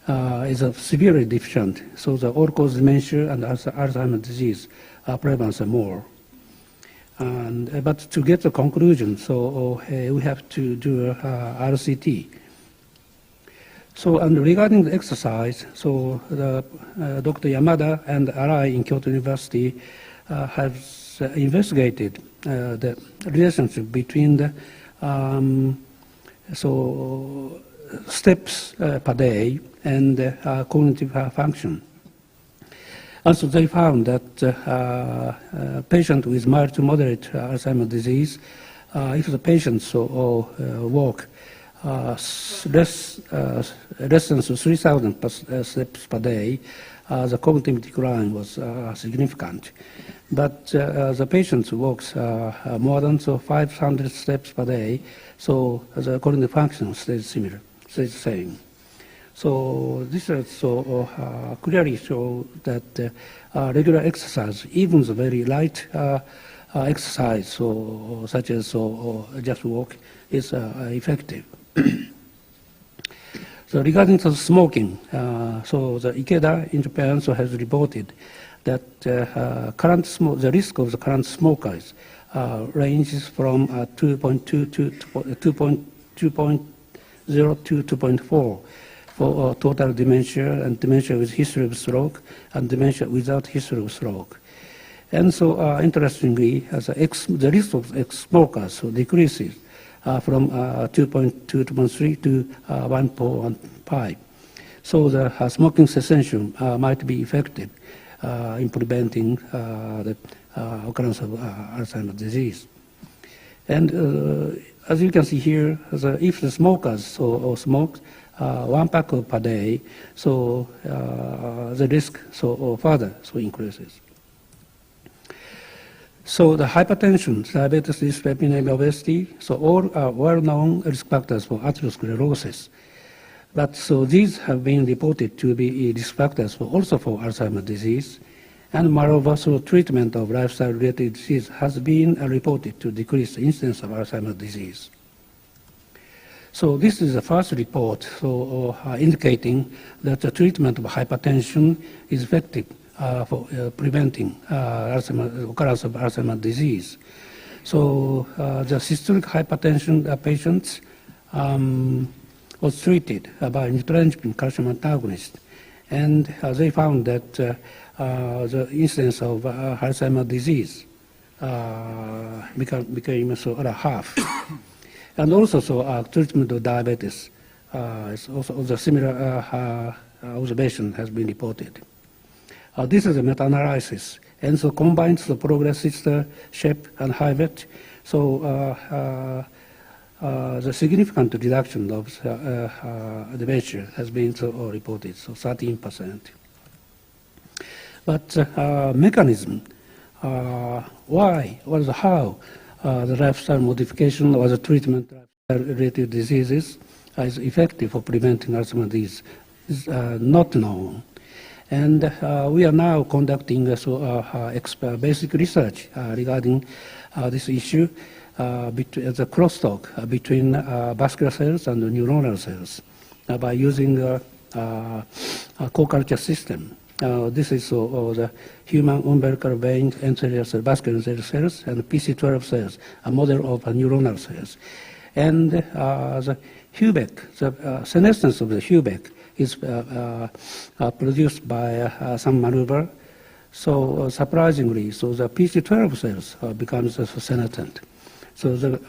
is severely deficient, so the all-cause dementia and Alzheimer's disease prevalence are more. But to get the conclusion, we have to do RCT. And regarding the exercise, Dr. Yamada and Arai in Kyoto University have investigated the relationship between the steps per day and cognitive function. Also, they found that patients with mild to moderate Alzheimer's disease, if the patients walk less than 3,000 steps per day, the cognitive decline was significant. But the patient who walks more than 500 steps per day, so the cognitive function stays similar, stays the same. So this clearly shows that regular exercise, even the very light exercise, such as just walk, is effective. So regarding the smoking, the Ikeda in Japan has reported that the risk of the current smokers ranges from 2.2 to 0 to 2.4 for total dementia and dementia with history of stroke and dementia without history of stroke. And so, interestingly, the risk of ex-smokers decreases from 2.2 to 2.3 to 1.5. So the smoking cessation might be effective in preventing the occurrence of Alzheimer's disease. And as you can see here, if the smokers smoked 1 pack per day, so the risk further increases. So the hypertension, diabetes, dyslipidemia, obesity, so all are well-known risk factors for atherosclerosis. But so these have been reported to be risk factors also for Alzheimer's disease. And moreover, so treatment of lifestyle-related disease has been reported to decrease the incidence of Alzheimer's disease. So this is the first report indicating that the treatment of hypertension is effective for preventing occurrence of Alzheimer's disease. So the systolic hypertension patients was treated by nitrogen calcium antagonist, and they found that the incidence of Alzheimer's disease became half. And also, treatment of diabetes is also the similar observation has been reported. This is a meta-analysis, and so combines the progressive shape and height. So the significant reduction of dementia has been reported, so 13%. But mechanism, why or how the lifestyle modification or the treatment of lifestyle-related diseases is effective for preventing Alzheimer's disease is not known. And we are now conducting basic research regarding this issue, the crosstalk between vascular cells and neuronal cells by using a co-culture system. This is the human umbilical vein endothelial cell, vascular cells, and PC12 cells, a model of neuronal cells. And the Hubeck, the senescence of the Hubeck is produced by some maneuver. So surprisingly, so the PC12 cells becomes senescent. So the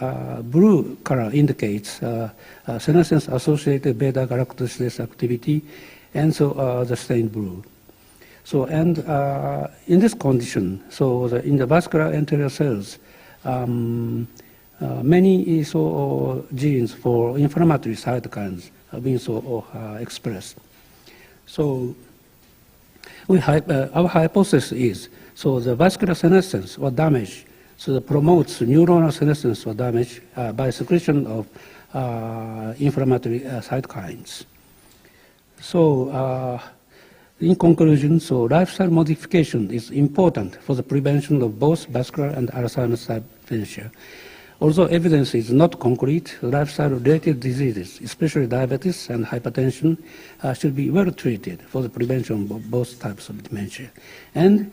blue color indicates senescence-associated beta-galactosidase activity, and so the stained blue. So, and in this condition, so in the vascular endothelial cells, many genes for inflammatory cytokines have been expressed. So our hypothesis is, so the vascular senescence or damage, so it promotes neuronal senescence or damage by secretion of inflammatory cytokines. So in conclusion, so lifestyle modification is important for the prevention of both vascular and Alzheimer's type dementia. Although evidence is not concrete, lifestyle-related diseases, especially diabetes and hypertension, should be well treated for the prevention of both types of dementia. And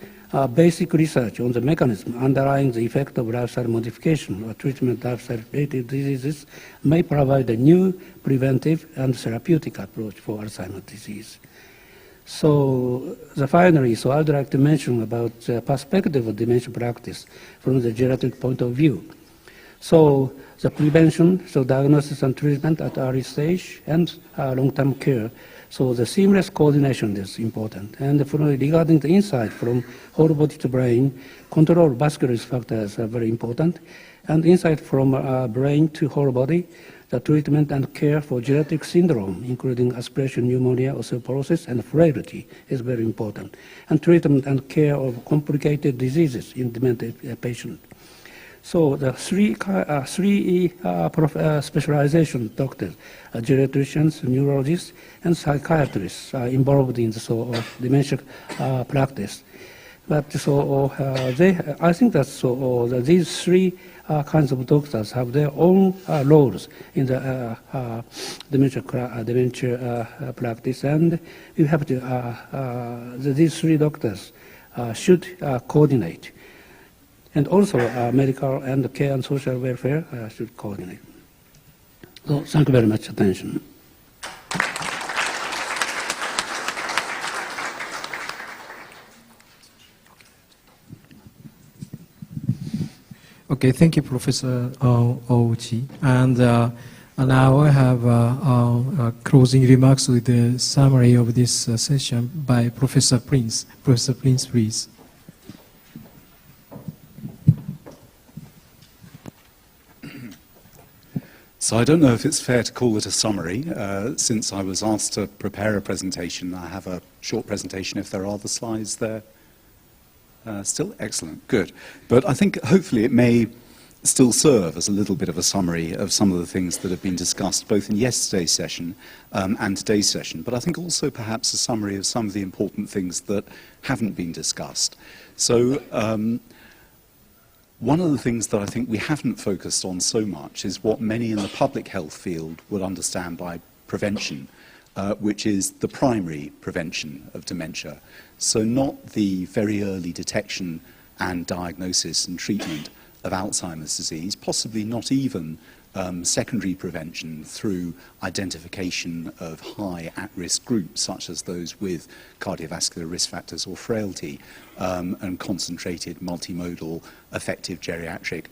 basic research on the mechanism underlying the effect of lifestyle modification or treatment of lifestyle-related diseases may provide a new preventive and therapeutic approach for Alzheimer's disease. So finally, so I'd like to mention about the perspective of dementia practice from the geriatric point of view. So the prevention, so diagnosis and treatment at early stage, and long-term care. So the seamless coordination is important. And regarding the insight from whole body to brain, control vascular risk factors are very important. And insight from brain to whole body, the treatment and care for geriatric syndrome, including aspiration pneumonia, osteoporosis, and frailty, is very important. And treatment and care of complicated diseases in demented patients. So the three specialization doctors, geriatricians, neurologists, and psychiatrists are involved in the dementia practice. But I think that these three kinds of doctors have their own roles in the dementia practice, and you have to these three doctors should coordinate. And also medical and care and social welfare should coordinate. So thank you very much for attention. Okay, thank you, Professor Ouchi. And now I have closing remarks with the summary of this session by Professor Prince. Professor Prince, please. So I don't know if it's fair to call it a summary. Since I was asked to prepare a presentation, I have a short presentation if there are the slides there. Still? Excellent. Good. But I think hopefully it may still serve as a little bit of a summary of some of the things that have been discussed both in yesterday's session and today's session, but I think also perhaps a summary of some of the important things that haven't been discussed. So one of the things that I think we haven't focused on so much is what many in the public health field would understand by prevention, which is the primary prevention of dementia. So not the very early detection and diagnosis and treatment of Alzheimer's disease, possibly not even secondary prevention through identification of high at-risk groups, such as those with cardiovascular risk factors or frailty, and concentrated multimodal effective geriatric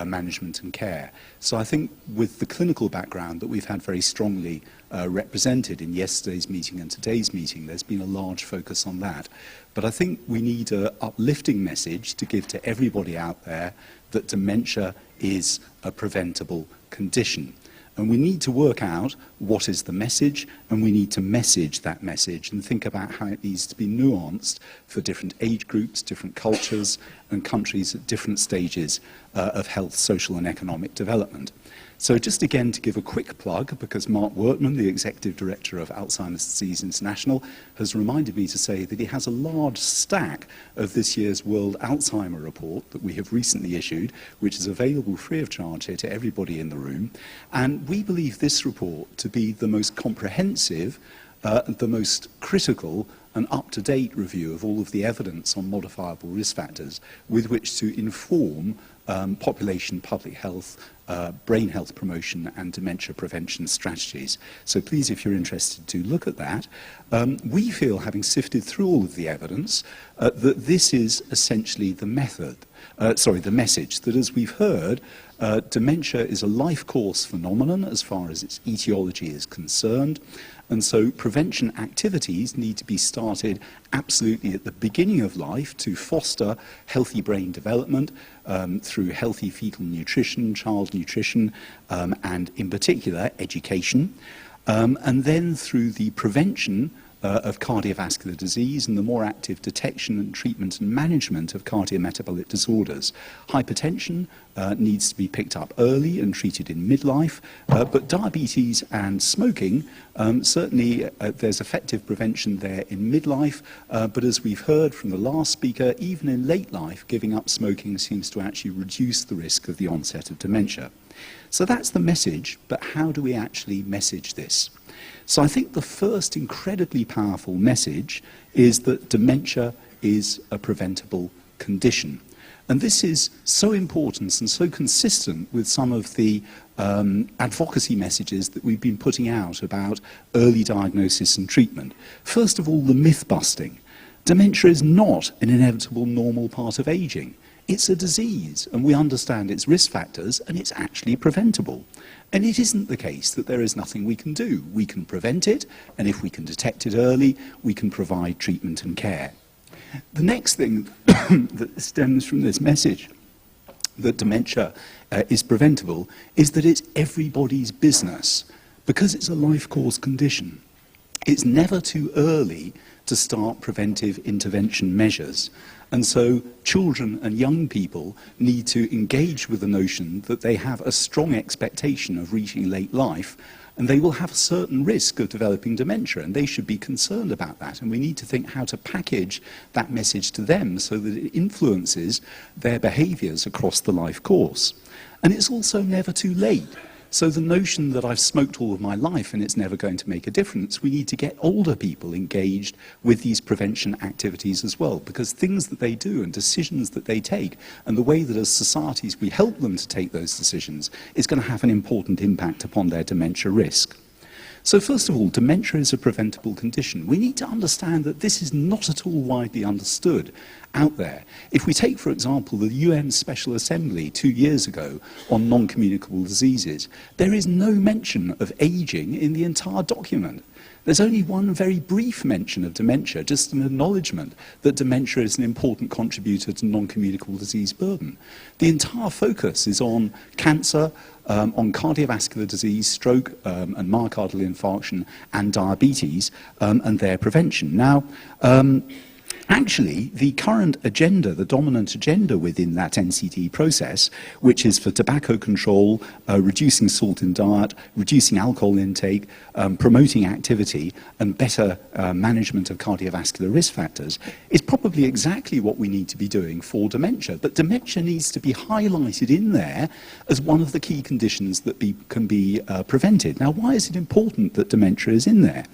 management and care. So I think with the clinical background that we've had very strongly represented in yesterday's meeting and today's meeting, there's been a large focus on that. But I think we need an uplifting message to give to everybody out there that dementia is a preventable condition. And we need to work out what is the message, and we need to message that message and think about how it needs to be nuanced for different age groups, different cultures, and countries at different stages of health, social, and economic development. So just again to give a quick plug, because Mark Wortman, the Executive Director of Alzheimer's Disease International, has reminded me to say that he has a large stack of this year's World Alzheimer Report that we have recently issued, which is available free of charge here to everybody in the room. And we believe this report to be the most comprehensive, the most critical and up-to-date review of all of the evidence on modifiable risk factors with which to inform population public health, brain health promotion and dementia prevention strategies. So please, if you're interested, to look at that. We feel, having sifted through all of the evidence, that this is essentially the the message, that as we've heard, dementia is a life course phenomenon as far as its etiology is concerned. And so prevention activities need to be started absolutely at the beginning of life to foster healthy brain development through healthy fetal nutrition, child nutrition, and in particular education. And then through the prevention of cardiovascular disease and the more active detection and treatment and management of cardiometabolic disorders. Hypertension needs to be picked up early and treated in midlife, but diabetes and smoking, certainly there's effective prevention there in midlife, but as we've heard from the last speaker, even in late life, giving up smoking seems to actually reduce the risk of the onset of dementia. So that's the message, but how do we actually message this? So I think the first incredibly powerful message is that dementia is a preventable condition. And this is so important and so consistent with some of the advocacy messages that we've been putting out about early diagnosis and treatment. First of all, the myth busting. Dementia is not an inevitable normal part of aging. It's a disease, and we understand its risk factors, and it's actually preventable. And it isn't the case that there is nothing we can do. We can prevent it, and if we can detect it early, we can provide treatment and care. The next thing that stems from this message that dementia is preventable is that it's everybody's business, because it's a life course condition. It's never too early to start preventive intervention measures. And so children and young people need to engage with the notion that they have a strong expectation of reaching late life, and they will have a certain risk of developing dementia, and they should be concerned about that. And we need to think how to package that message to them so that it influences their behaviours across the life course. And it's also never too late. So the notion that I've smoked all of my life and it's never going to make a difference, we need to get older people engaged with these prevention activities as well, because things that they do and decisions that they take and the way that as societies we help them to take those decisions is going to have an important impact upon their dementia risk. So first of all, dementia is a preventable condition. We need to understand that this is not at all widely understood out there. If we take, for example, the UN Special Assembly 2 years ago on non-communicable diseases, there is no mention of aging in the entire document. There's only one very brief mention of dementia, just an acknowledgement that dementia is an important contributor to non-communicable disease burden. The entire focus is on cancer, on cardiovascular disease, stroke and myocardial infarction and diabetes and their prevention. Now, actually, the current agenda, the dominant agenda within that NCD process, which is for tobacco control, reducing salt in diet, reducing alcohol intake, promoting activity, and better management of cardiovascular risk factors, is probably exactly what we need to be doing for dementia. But dementia needs to be highlighted in there as one of the key conditions that can be prevented. Now, why is it important that dementia is in there?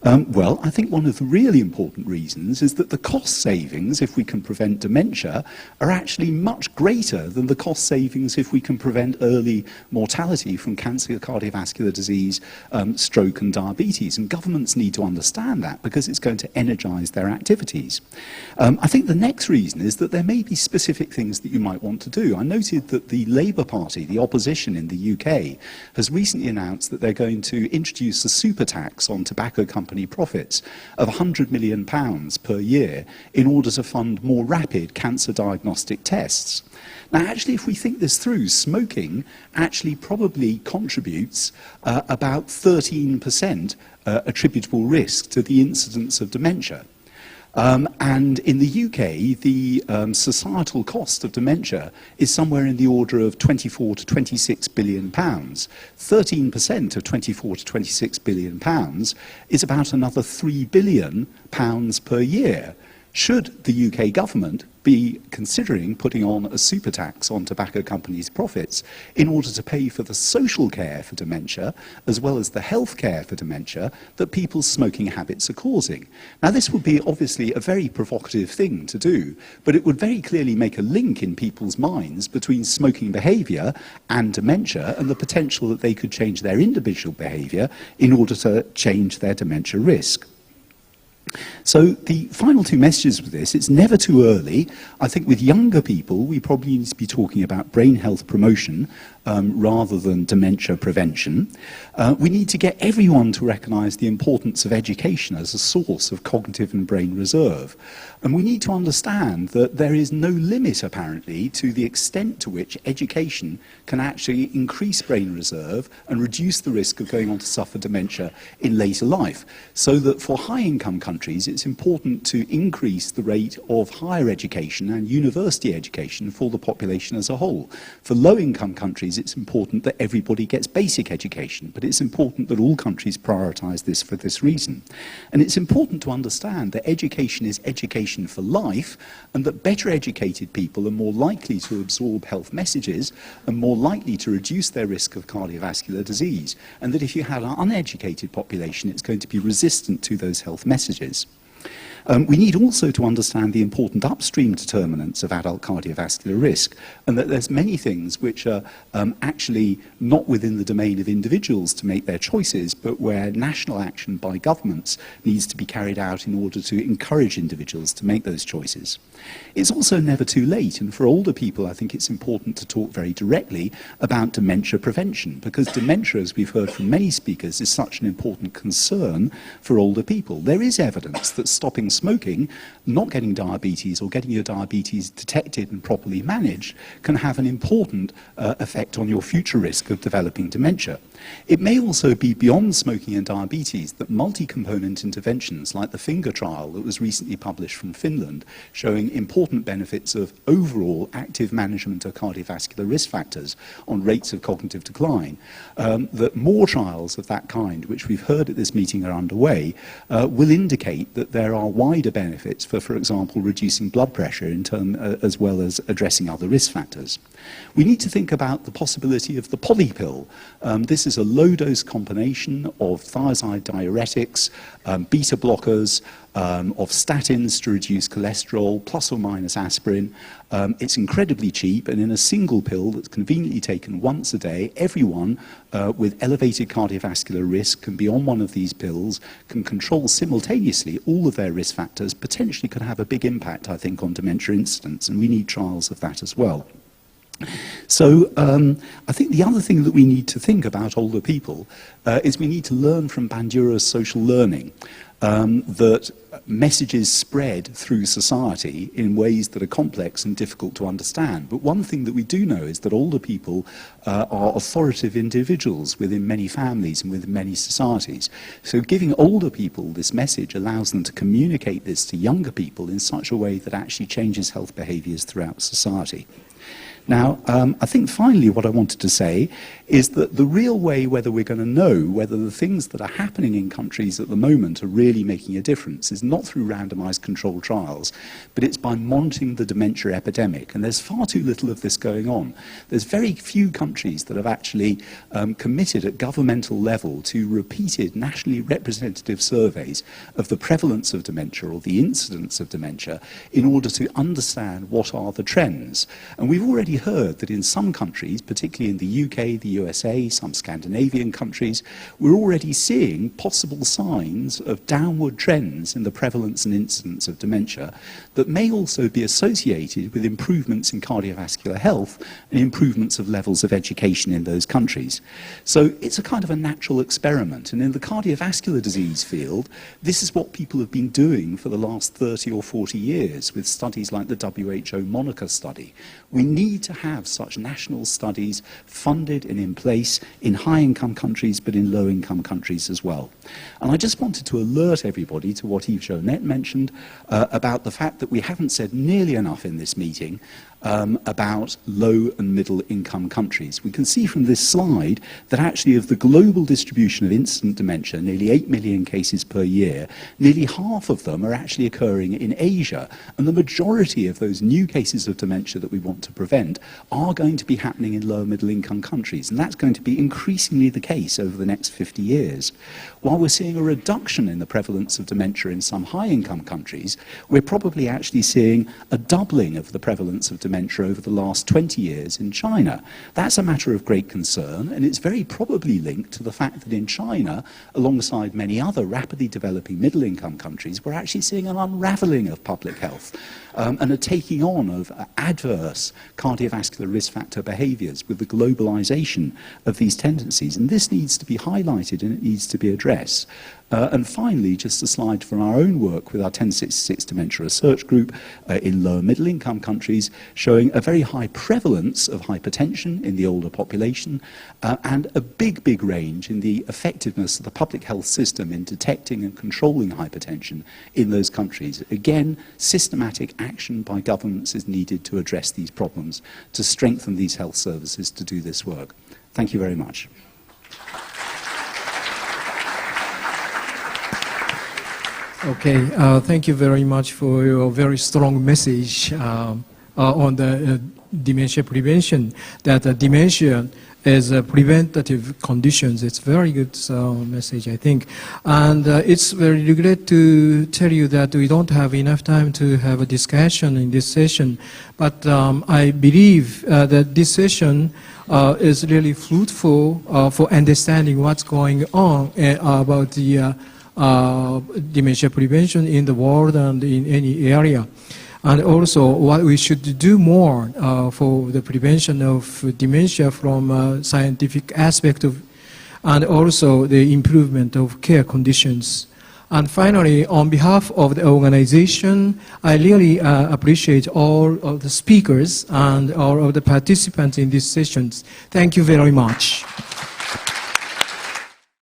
Well, I think one of the really important reasons is that the cost savings, if we can prevent dementia, are actually much greater than the cost savings if we can prevent early mortality from cancer, cardiovascular disease, stroke and diabetes. And governments need to understand that because it's going to energize their activities. I think the next reason is that there may be specific things that you might want to do. I noted that the Labour Party, the opposition in the UK, has recently announced that they're going to introduce a super tax on tobacco company profits of £100 million per year in order to fund more rapid cancer diagnostic tests. Now, actually, if we think this through, smoking actually probably contributes about 13% attributable risk to the incidence of dementia. And in the UK, the societal cost of dementia is somewhere in the order of 24 to 26 billion pounds. 13% of 24 to 26 billion pounds is about another 3 billion pounds per year. Should the UK government be considering putting on a super tax on tobacco companies' profits in order to pay for the social care for dementia as well as the health care for dementia that people's smoking habits are causing? Now, this would be obviously a very provocative thing to do, but it would very clearly make a link in people's minds between smoking behaviour and dementia and the potential that they could change their individual behaviour in order to change their dementia risk. So the final two messages with this, it's never too early. I think with younger people, we probably need to be talking about brain health promotion rather than dementia prevention. We need to get everyone to recognise the importance of education as a source of cognitive and brain reserve. And we need to understand that there is no limit, apparently, to the extent to which education can actually increase brain reserve and reduce the risk of going on to suffer dementia in later life. So that for high-income countries, it's important to increase the rate of higher education and university education for the population as a whole. For low-income countries, it's important that everybody gets basic education, but it's important that all countries prioritise this for this reason. And it's important to understand that education is education for life, and that better educated people are more likely to absorb health messages and more likely to reduce their risk of cardiovascular disease, and that if you have an uneducated population, it's going to be resistant to those health messages. We need also to understand the important upstream determinants of adult cardiovascular risk, and that there's many things which are actually not within the domain of individuals to make their choices, but where national action by governments needs to be carried out in order to encourage individuals to make those choices. It's also never too late, and for older people, I think it's important to talk very directly about dementia prevention, because dementia, as we've heard from many speakers, is such an important concern for older people. There is evidence that stopping smoking, not getting diabetes or getting your diabetes detected and properly managed can have an important effect on your future risk of developing dementia. It may also be beyond smoking and diabetes that multi-component interventions like the finger trial that was recently published from Finland showing important benefits of overall active management of cardiovascular risk factors on rates of cognitive decline, that more trials of that kind, which we've heard at this meeting are underway, will indicate that there are wider benefits for example, reducing blood pressure as well as addressing other risk factors. We need to think about the possibility of the poly pill. This is a low-dose combination of thiazide diuretics, beta blockers, of statins to reduce cholesterol, plus or minus aspirin. It's incredibly cheap, and in a single pill that's conveniently taken once a day, everyone with elevated cardiovascular risk can be on one of these pills, can control simultaneously all of their risk factors, potentially could have a big impact, I think, on dementia incidence, and we need trials of that as well. So I think the other thing that we need to think about older people is we need to learn from Bandura's social learning. That messages spread through society in ways that are complex and difficult to understand. But one thing that we do know is that older people are authoritative individuals within many families and within many societies. So giving older people this message allows them to communicate this to younger people in such a way that actually changes health behaviours throughout society. Now, I think finally what I wanted to say is that the real way whether we're going to know whether the things that are happening in countries at the moment are really making a difference is not through randomized controlled trials, but it's by monitoring the dementia epidemic. And there's far too little of this going on. There's very few countries that have actually committed at governmental level to repeated nationally representative surveys of the prevalence of dementia or the incidence of dementia in order to understand what are the trends. And we've already heard that in some countries, particularly in the UK, the USA, some Scandinavian countries, we're already seeing possible signs of downward trends in the prevalence and incidence of dementia that may also be associated with improvements in cardiovascular health and improvements of levels of education in those countries. So it's a kind of a natural experiment. And in the cardiovascular disease field, this is what people have been doing for the last 30 or 40 years with studies like the WHO MONICA study. We need to have such national studies funded and in place in high-income countries, but in low-income countries as well. And I just wanted to alert everybody to what Yves Jonette mentioned about the fact that we haven't said nearly enough in this meeting about low and middle income countries. We can see from this slide that actually of the global distribution of incident dementia, nearly 8 million cases per year, nearly half of them are actually occurring in Asia. And the majority of those new cases of dementia that we want to prevent are going to be happening in low and middle income countries. And that's going to be increasingly the case over the next 50 years. While we're seeing a reduction in the prevalence of dementia in some high income countries, we're probably actually seeing a doubling of the prevalence of dementia over the last 20 years in China. That's a matter of great concern, and it's very probably linked to the fact that in China, alongside many other rapidly developing middle-income countries, we're actually seeing an unraveling of public health and a taking on of adverse cardiovascular risk factor behaviors with the globalization of these tendencies. And this needs to be highlighted and it needs to be addressed. And finally, just a slide from our own work with our 1066 Dementia Research Group in low and middle income countries, showing a very high prevalence of hypertension in the older population and a big range in the effectiveness of the public health system in detecting and controlling hypertension in those countries. Again, systematic action by governments is needed to address these problems, to strengthen these health services to do this work. Thank you very much. Okay, thank you very much for your very strong message on the dementia prevention, that dementia is a preventative conditions. It's very good message, I think. And it's very regret to tell you that we don't have enough time to have a discussion in this session. But I believe that this session is really fruitful for understanding what's going on about the dementia prevention in the world and in any area. And also what we should do more for the prevention of dementia from a scientific aspect of, and also the improvement of care conditions. And finally, on behalf of the organization, I really appreciate all of the speakers and all of the participants in these sessions. Thank you very much.